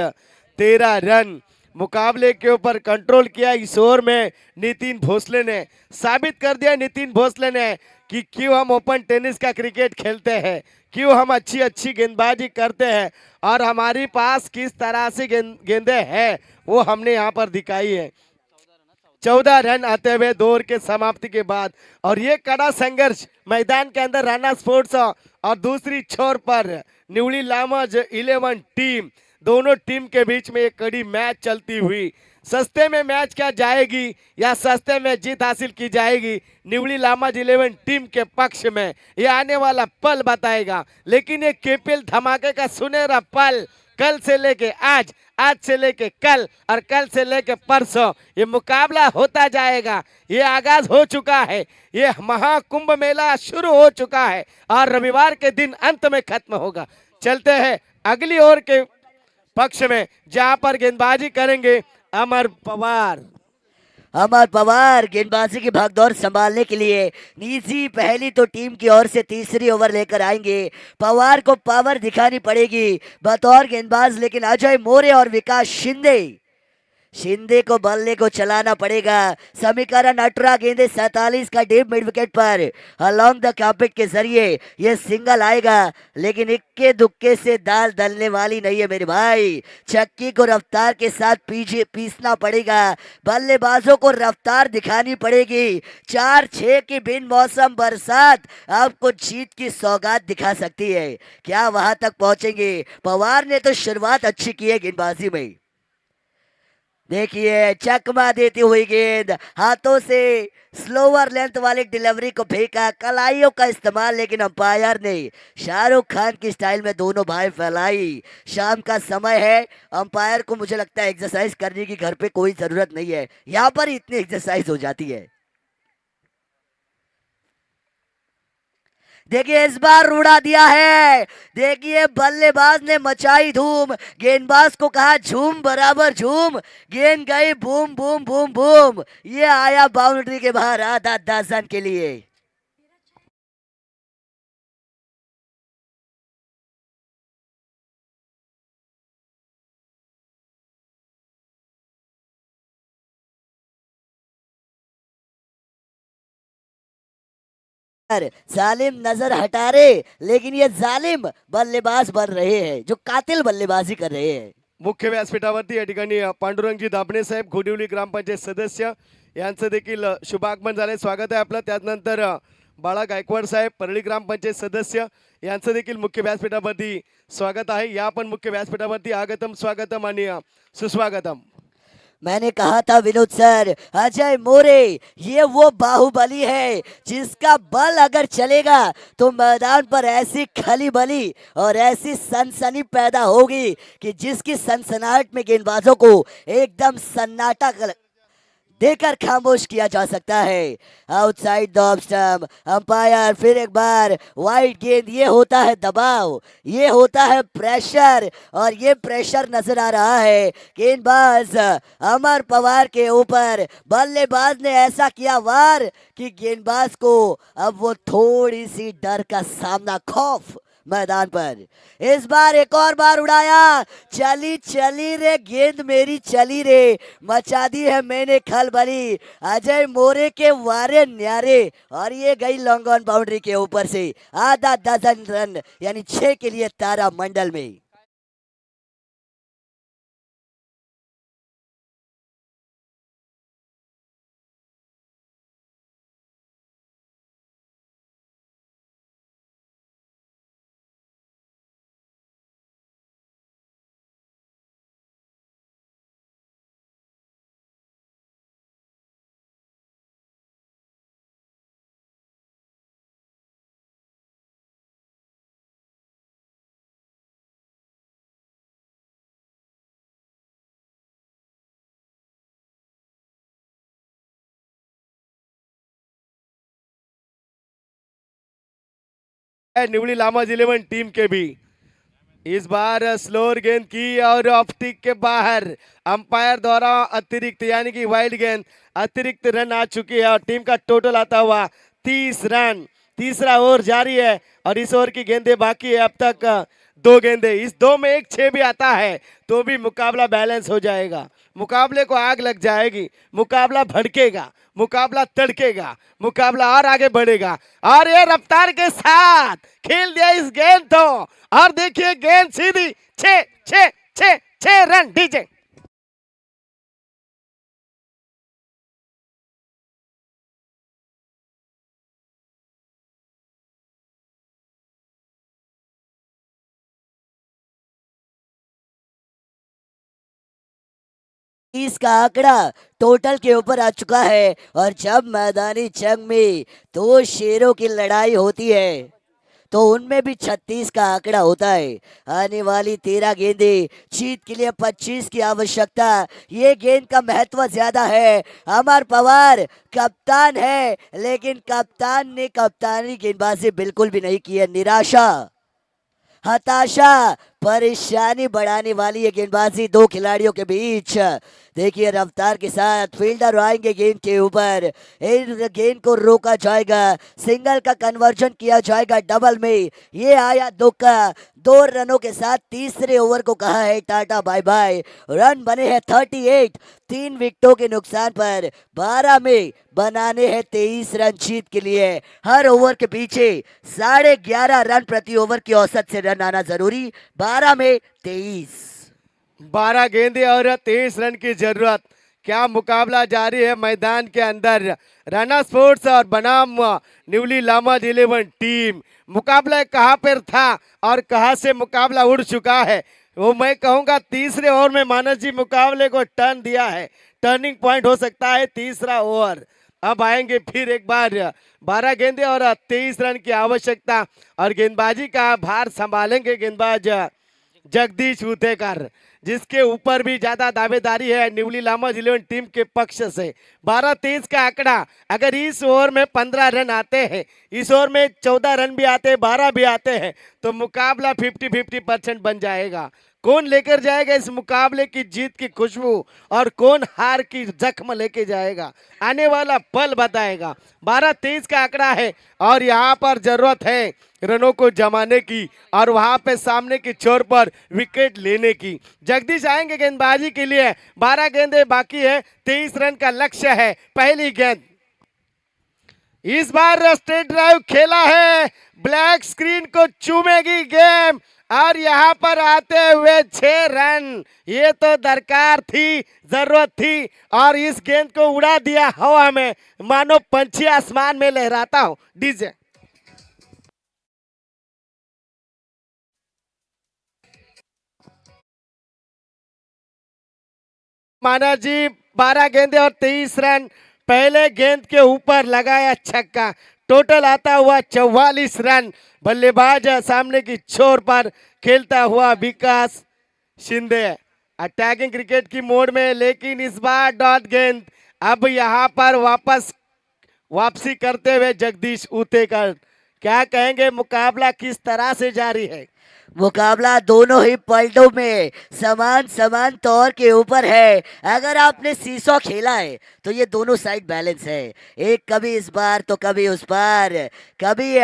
13 रन। मुकाबले के ऊपर कंट्रोल किया इस ओवर में नितिन भोसले ने। साबित कर दिया नितिन भोसले ने कि क्यों हम ओपन टेनिस का क्रिकेट खेलते हैं, क्यों हम अच्छी अच्छी गेंदबाजी करते हैं और हमारे पास किस तरह से गेंदे हैं वो हमने यहाँ पर दिखाई है। 14 रन आते हुए दो ओवर के समाप्ति के बाद और ये कड़ा संघर्ष मैदान के अंदर राणा स्पोर्ट्स और दूसरी छोर पर न्यूली लामज 11 टीम, दोनों टीम के बीच में एक कड़ी मैच चलती हुई। सस्ते में मैच क्या जाएगी या सस्ते में जीत हासिल की जाएगी, न्यूली लामज 11 टीम के पक्ष में ये आने वाला पल बताएगा। लेकिन ये केपीएल धमाके का सुनहरा पल कल से लेके आज, आज से लेके कल और कल से लेके परसों ये मुकाबला होता जाएगा। ये आगाज हो चुका है, ये महाकुंभ मेला शुरू हो चुका है और रविवार के दिन अंत में खत्म होगा। चलते हैं अगली ओवर के पक्ष में जहां पर गेंदबाजी करेंगे अमर पवार। अमर पवार गेंदबाजी की भागदौड़ संभालने के लिए निजी पहली तो टीम की ओर से तीसरी ओवर लेकर आएंगे। पवार को पावर दिखानी पड़ेगी बतौर गेंदबाज, लेकिन अजय मोरे और विकास शिंदे को बल्ले को चलाना पड़ेगा। समीकरण 18 गेंदे 47 का डीप मिड विकेट पर अलोंग द कार्पेट के जरिए ये सिंगल आएगा, लेकिन इक्के दुक्के से दाल दलने वाली नहीं है मेरे भाई। चक्की को रफ्तार के साथ पीसना पड़ेगा, बल्लेबाजों को रफ्तार दिखानी पड़ेगी। 4-6 की बिन मौसम बरसात आपको जीत की सौगात दिखा सकती है। क्या वहां तक पहुंचेंगे? पवार ने तो शुरुआत अच्छी की है गेंदबाजी में। देखिए चकमा देती हुई गेंद हाथों से स्लोअर लेंथ वाली डिलीवरी को फेंका, कलाइयों का इस्तेमाल, लेकिन अंपायर ने शाहरुख खान की स्टाइल में दोनों भाई फैलाई। शाम का समय है, अंपायर को मुझे लगता है एक्सरसाइज करने की घर पे कोई जरूरत नहीं है, यहाँ पर ही इतनी एक्सरसाइज हो जाती है। देखिए इस बार उड़ा दिया है। देखिए बल्लेबाज ने मचाई धूम, गेंदबाज को कहा झूम बराबर झूम, गेंद गई बूम बूम बूम बूम, ये आया बाउंड्री के बाहर आधा दर्जन के लिए। जालिम नजर हटा रहे, लेकिन ये जालिम बल्लेबाज बन रहे हैं जो कातिल बल्लेबाजी कर रहे हैं। मुख्य व्यासपीठावरती या ठिकाणी पांडुरंगजी दाभणे साहेब घोडिवली ग्रामपंचायत सदस्य यांचं देखील शुभागमन झाले, स्वागत आहे आपलं। त्यानंतर बाळा गायकवाड साहेब परळी ग्रामपंचायत सदस्य यांचं देखील मुख्य व्यासपीठावरती स्वागत आहे। या पण मुख्य व्यासपीठावरती आगतम स्वागतम आणि सुस्वागतम। मैंने कहा था विनोद सर, अजय मोरे ये वो बाहुबली है जिसका बल अगर चलेगा तो मैदान पर ऐसी खली बली और ऐसी सनसनी पैदा होगी कि जिसकी सनसनाहट में गेंदबाजों को एकदम सन्नाटा देकर खामोश किया जा सकता है। Outside the off stump, umpire फिर एक बार वाइड गेंद। ये होता है दबाव, ये होता है प्रेशर, और ये प्रेशर नजर आ रहा है गेंदबाज अमर पवार के ऊपर। बल्लेबाज ने ऐसा किया वार कि गेंदबाज को अब वो थोड़ी सी डर का सामना, खौफ मैदान पर। इस बार एक और बार उड़ाया, चली चली रे गेंद मेरी चली रे, मचा दी है मैंने खलबली। अजय मोरे के वारे न्यारे, और ये गई लॉन्ग ऑन बाउंड्री के ऊपर से आधा दर्जन रन, यानी 6 के लिए तारा मंडल में। निवली लामाज 11 टीम के भी। इस बार स्लोअर गेंद की और ऑप्टिक के बाहर अंपायर द्वारा अतिरिक्त यानी कि वाइल्ड गेंद अतिरिक्त रन आ चुकी है और टीम का टोटल आता हुआ 30 रन। तीसरा ओवर जारी है और इस ओवर की गेंदें बाकी है अब तक 2 गेंदें। इस 2 में एक 6 भी आता है तो भी मुकाबला बैलेंस हो जाएगा, मुकाबले को आग लग जाएगी, मुकाबला भड़केगा, मुकाबला तड़केगा, मुकाबला और आगे बढ़ेगा। और ये रफ्तार के साथ खेल दिया इस गेंद तो, और देखिए गेंद सीधी 6 6 6 6 रन। डीजे इसका आंकड़ा टोटल के ऊपर आ चुका है और जब मैदानी जंग में 2 शेरों की लड़ाई होती है तो उनमें भी 36 का आंकड़ा होता है। आने वाली 13 गेंदें, जीत के लिए 25 की आवश्यकता। ये गेंद का महत्व ज्यादा है। अमर पवार कप्तान है लेकिन कप्तान ने कप्तानी गेंदबाजी बिल्कुल भी नहीं की है। निराशा, हताशा, परेशानी बढ़ाने वाली ये गेंदबाजी 2 खिलाड़ियों के बीच। देखिए रफ्तार के साथ फील्डर आएंगे गेंद के ऊपर, इन गेंद को रोका जाएगा, सिंगल का कन्वर्जन किया जाएगा डबल में। ये आया दुक्का। 2 रनों के साथ तीसरे ओवर को कहा है टाटा बाय बाय। रन बने हैं 38, 3 विकेटों के नुकसान पर 12 में बनाने हैं 23 रन जीत के लिए। हर ओवर के पीछे 11.5 रन प्रति ओवर की औसत से रन आना जरूरी। 12 में 23, 12 गेंदें और 23 रन की जरूरत। क्या मुकाबला जारी है मैदान के अंदर। राणा स्पोर्ट्स और बनाम निवली लामाज 11 टीम। मुकाबला कहाँ पर था और कहाँ से मुकाबला उड़ चुका है, वो मैं कहूँगा तीसरे ओवर में मानस जी मुकाबले को टर्न दिया है। टर्निंग पॉइंट हो सकता है तीसरा ओवर। अब आएंगे फिर एक बार 12 गेंदें और 23 रन की आवश्यकता और गेंदबाजी का भार संभालेंगे गेंदबाज जगदीश उतेकर, जिसके ऊपर भी ज्यादा दावेदारी है निवली लामाज 11 टीम के पक्ष से। 12-23 का आंकड़ा, अगर इस ओवर में 15 रन आते हैं, इस ओवर में 14 रन भी आते हैं, 12 भी आते हैं तो मुकाबला 50-50% बन जाएगा। कौन लेकर जाएगा इस मुकाबले की जीत की खुशबू और कौन हार की जख्म लेके जाएगा, आने वाला पल बताएगा। 12-23 का आंकड़ा है और यहाँ पर जरूरत है रनों को जमाने की और वहां पे सामने की छोर पर विकेट लेने की। जगदीश आएंगे गेंदबाजी के लिए। 12 गेंदें बाकी है, 23 रन का लक्ष्य है। पहली गेंद इस बार स्ट्रेट ड्राइव खेला है, ब्लैक स्क्रीन को चूमेगी गेम और यहाँ पर आते हुए 6 रन। ये तो दरकार थी, जरूरत थी और इस गेंद को उड़ा दिया हवा में, मानो पंछी आसमान में लहराता हो। डीजे माना जी 12 गेंदे और 23 रन। पहले गेंद के ऊपर लगाया छक्का, टोटल आता हुआ 44 रन। बल्लेबाज सामने की छोर पर खेलता हुआ विकास शिंदे अटैकिंग क्रिकेट की मोड में, लेकिन इस बार डॉट गेंद। अब यहाँ पर वापसी करते हुए जगदीश उतेकर, क्या कहेंगे मुकाबला किस तरह से जारी है। मुकाबला दोनों ही पलटों में समान समान तौर के ऊपर है। अगर आपने सीसॉ खेला है तो ये दोनों साइड बैलेंस है, एक कभी इस बार तो कभी उस बार, कभी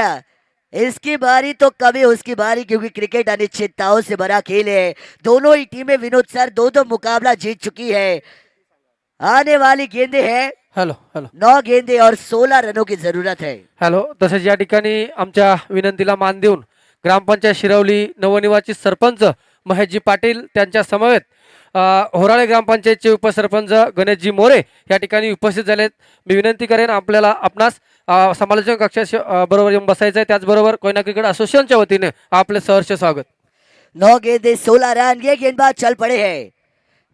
इसकी बारी तो कभी उसकी बारी, क्योंकि क्रिकेट अनिश्चितताओं से भरा खेल है। दोनों ही टीमें विनोद सर 2-2 मुकाबला जीत चुकी है। आने वाली गेंदे हैं हॅलो हॅलो 9 गेंदे और 16 रनों की जरूरत है। हॅलो तसेच या ठिकाणी आमच्या विनंतीला मान देऊन ग्रामपंचायत शिरवली नवनिर्वाचित सरपंच महेशजी पाटील त्यांच्या समवेत होराळे ग्रामपंचायतचे उपसरपंच गणेशजी मोरे या ठिकाणी उपस्थित झालेत। मी विनंती करेन आपल्याला आपणास समालोचन कक्षात बरोबर येऊन बसायचं आहे। त्याचबरोबर कोयना क्रिकेट असोसिएशनच्या वतीने आपले सहर्ष स्वागत। 9 गेंदे 16 रन। ये गेंदबाज चल पड़े हैं,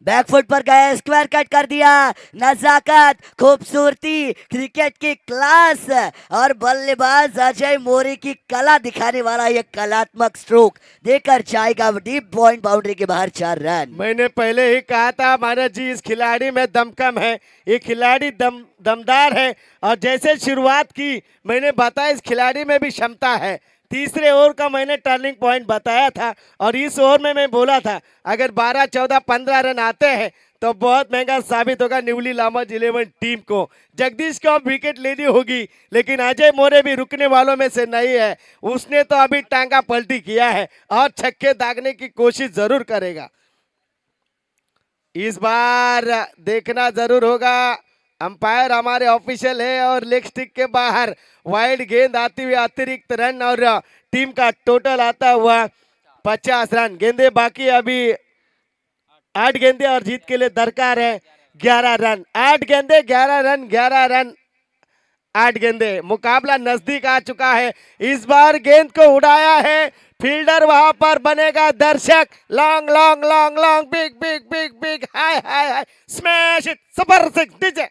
बैकफुट पर गए, स्क्वायर कट कर दिया। नजाकत, खूबसूरती, क्रिकेट की क्लास और बल्लेबाज अजय मोरे की कला दिखाने वाला ये कलात्मक स्ट्रोक देकर जाएगा डीप पॉइंट, बाउंड्री के बाहर 4 रन। मैंने पहले ही कहा था मानस जी इस खिलाड़ी में दमकम है, ये खिलाड़ी दमदार है और जैसे शुरुआत की मैंने बताया इस खिलाड़ी में भी क्षमता है। तीसरे ओवर का मैंने टर्निंग पॉइंट बताया था और इस ओवर में मैं बोला था अगर 12, 14, 15 रन आते हैं तो बहुत महंगा साबित होगा न्यूली लामज 11 टीम को। जगदीश को अब विकेट लेनी होगी, लेकिन अजय मोरे भी रुकने वालों में से नहीं है। उसने तो अभी टांगा पलटी किया है और छक्के दागने की कोशिश जरूर करेगा। इस बार देखना जरूर होगा, अंपायर हमारे ऑफिशियल है और लेग स्टिक के बाहर वाइड गेंद आती हुई अतिरिक्त रन और टीम का टोटल आता हुआ 50 रन। गेंदे बाकी अभी 8 गेंदे और जीत के लिए दरकार है 11 रन। 8 गेंदे 11 रन, 11 रन 8 गेंदे। मुकाबला नजदीक आ चुका है। इस बार गेंद को उड़ाया है फील्डर, वहां पर बनेगा दर्शक। Long long long long big big big big hi hi hi smash it super six DJ.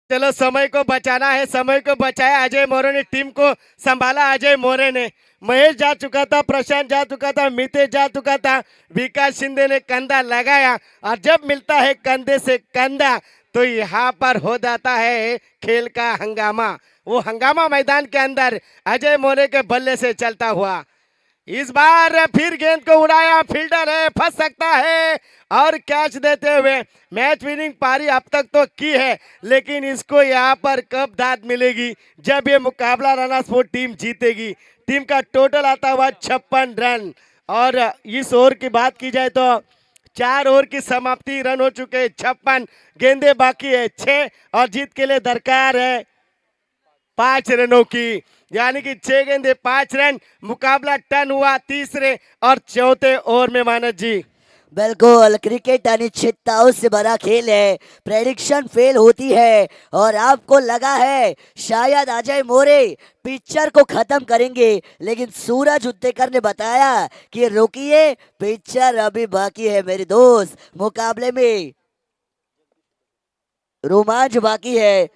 चलो समय को बचाना है, समय को बचाया अजय मोरे ने, टीम को संभाला अजय मोरे ने। महेश जा चुका था, प्रशांत जा चुका था, मितेश जा चुका था, विकास शिंदे ने कंधा लगाया और जब मिलता है कंधे से कंधा तो यहाँ पर हो जाता है खेल का हंगामा। वो हंगामा मैदान के अंदर अजय मोरे के बल्ले से चलता हुआ। इस बार फिर गेंद को उड़ाया, फील्डर है, फंस सकता है और कैच देते हुए मैच विनिंग पारी अब तक तो की है, लेकिन इसको यहाँ पर कब दाद मिलेगी जब ये मुकाबला राणा स्पोर्ट टीम जीतेगी। टीम का टोटल आता हुआ 56 रन और इस ओवर की बात की जाए तो 4 ओवर की समाप्ति, रन हो चुके 56, गेंदे बाकी है 6 और जीत के लिए दरकार है 5 रनों की, यानी कि 6 गेंदे 5 रन। मुकाबला टर्न हुआ तीसरे और चौथे ओवर में मानस जी। बिल्कुल, क्रिकेट अनिश्चितताओं से भरा खेल है, प्रेडिक्शन फेल होती है और आपको लगा है शायद अजय मोरे पिक्चर को खत्म करेंगे, लेकिन सूरज उत्तेकर ने बताया कि रुकिए पिक्चर अभी बाकी है मेरे दोस्त। मुकाबले में रोमांच बाकी है।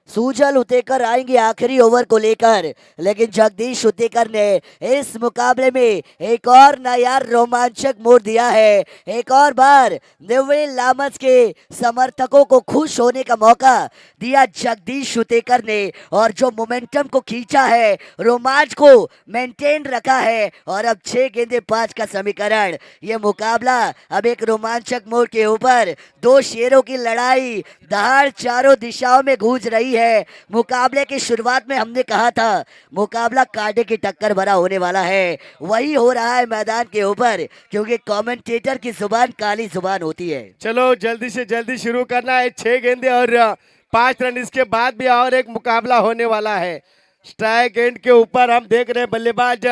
सूजल उतेकर आएंगे आखिरी ओवर को लेकर, लेकिन जगदीश उतेकर ने इस मुकाबले में एक और नया रोमांचक मोड़ दिया है। एक और बार निविल लामज के समर्थकों को खुश होने का मौका दिया जगदीश उतेकर ने और जो मोमेंटम को खींचा है, रोमांच को मेंटेन रखा है और अब 6 गेंदे 5 का समीकरण। यह मुकाबला अब एक रोमांचक मोड़ के ऊपर, 2 शेरों की लड़ाई, दहाड़ चारों दिशाओं में गूंज रही है। मुकाबले की शुरुआत में हमने कहा था मुकाबला कांटे की टक्कर भरा होने वाला है, वही हो रहा है मैदान के ऊपर, क्योंकि कमेंटेटर की जुबान काली जुबान होती है। चलो जल्दी से जल्दी शुरू करना है। 6 गेंदे और 5 रन, इसके बाद भी और एक मुकाबला होने वाला है। स्ट्राइक एंड के ऊपर हम देख रहे हैं बल्लेबाज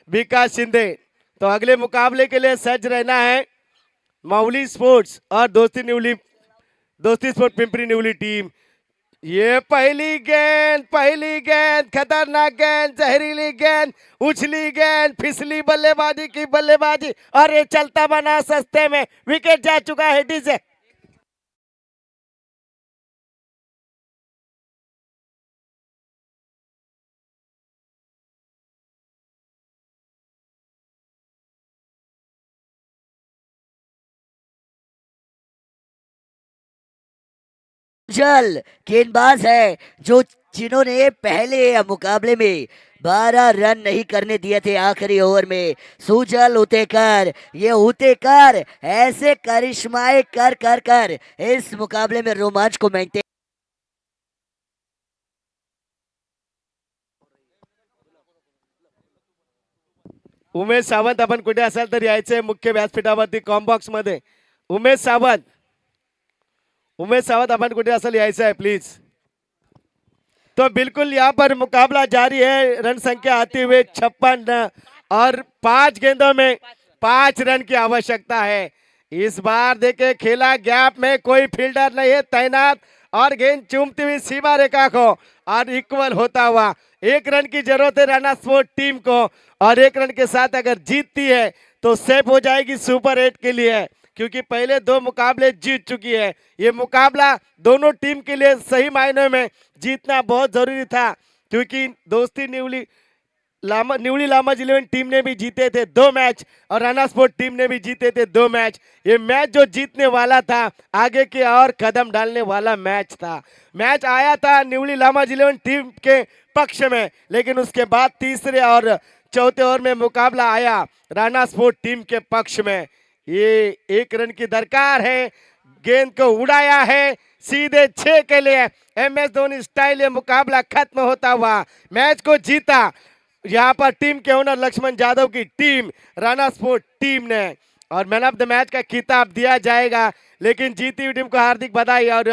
विकास शिंदे। तो अगले मुकाबले के लिए सज्ज रहना है माउली स्पोर्ट्स और दोस्ती स्पोर्ट पिंपरी न्यूली टीम। ये पहली गेंद खतरनाक गेंद, जहरीली गेंद, उछली गेंद, फिसली बल्लेबाजी की बल्लेबाजी और ये चलता बना सस्ते में विकेट जा चुका है डीजे। जल गेंदबाज है जो जिन्होंने पहले मुकाबले में 12 रन नहीं करने दिए थे आखिरी ओवर में। सुजल उतेकर, ये उतेकर ऐसे करिश्माए कर कर कर इस मुकाबले में रोमांच को मेंटेन। उमेश सावंत आपण कुठे असाल तर यायचंय मुख्य व्यासपीठावरती कॉम्बॉक्स मध्ये। उमेश सावंत अपन कुठे असेल यायचं है प्लीज। तो बिल्कुल यहाँ पर मुकाबला जारी है, रन संख्या आती हुए 56 और 5 गेंदों में 5 रन की आवश्यकता है। इस बार देखे खेला गैप में, कोई फील्डर नहीं है तैनात और गेंद चूमती हुई सीमा रेखा को और इक्वल होता हुआ 1 रन की जरूरत है राणा स्पोर्ट टीम को और 1 रन के साथ अगर जीतती है तो सेफ हो जाएगी सुपर 8 के लिए, क्योंकि पहले 2 मुकाबले जीत चुकी है। ये मुकाबला दोनों टीम के लिए सही मायनों में जीतना बहुत जरूरी था। क्योंकि दोस्ती निवली लामा 11 टीम ने भी जीते थे 2 मैच और राणा स्पोर्ट टीम ने भी जीते थे 2 मैच। ये मैच जो जीतने वाला था आगे के और कदम डालने वाला मैच था। मैच आया था निवली लामा 11 टीम के पक्ष में, लेकिन उसके बाद तीसरे और चौथे ओवर में मुकाबला आया राणा स्पोर्ट टीम के पक्ष में। ये 1 रन की दरकार है, गेंद को उड़ाया है सीधे 6 के लिए। MS धोनी स्टाइल ये मुकाबला खत्म होता हुआ मैच को जीता यहाँ पर टीम के ओनर लक्ष्मण यादव की टीम राणा स्पोर्ट टीम ने, और मैन ऑफ द मैच का खिताब दिया जाएगा। लेकिन जीती हुई टीम को हार्दिक बधाई और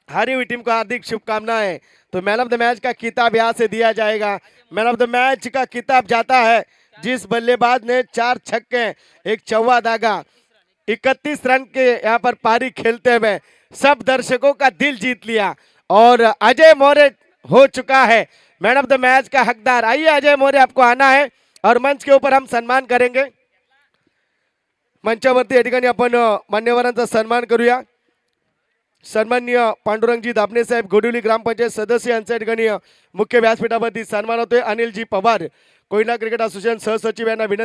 हारी हुई टीम को हार्दिक शुभकामनाएं। तो मैन ऑफ द मैच का खिताब यहाँ से दिया जाएगा। मैन ऑफ द मैच का खिताब जाता है जिस बल्लेबाज ने 4 छक्के 1 चौवा दागा 31 रन के यहाँ पर पारी खेलते हुए सब दर्शकों का दिल जीत लिया, और अजय मौर्य हो चुका है मैन ऑफ द मैच का हकदार। आइए अजय मौर्य, आपको आना है और मंच के ऊपर हम सन्मान करेंगे। मंचावरती या ठिकाणी आपण मान्यवरांचा सन्मान करूया। सन्माननीय पांडुरंगजी दाभणे साहेब गोडिवली ग्रामपंचायत सदस्य यांच्या ठिकाणी मुख्य व्यासपीठावरती सन्मान होतोय। अनिलजी पवार कोयना क्रिकेट असोसिएशन सहसचिव यांना विनंती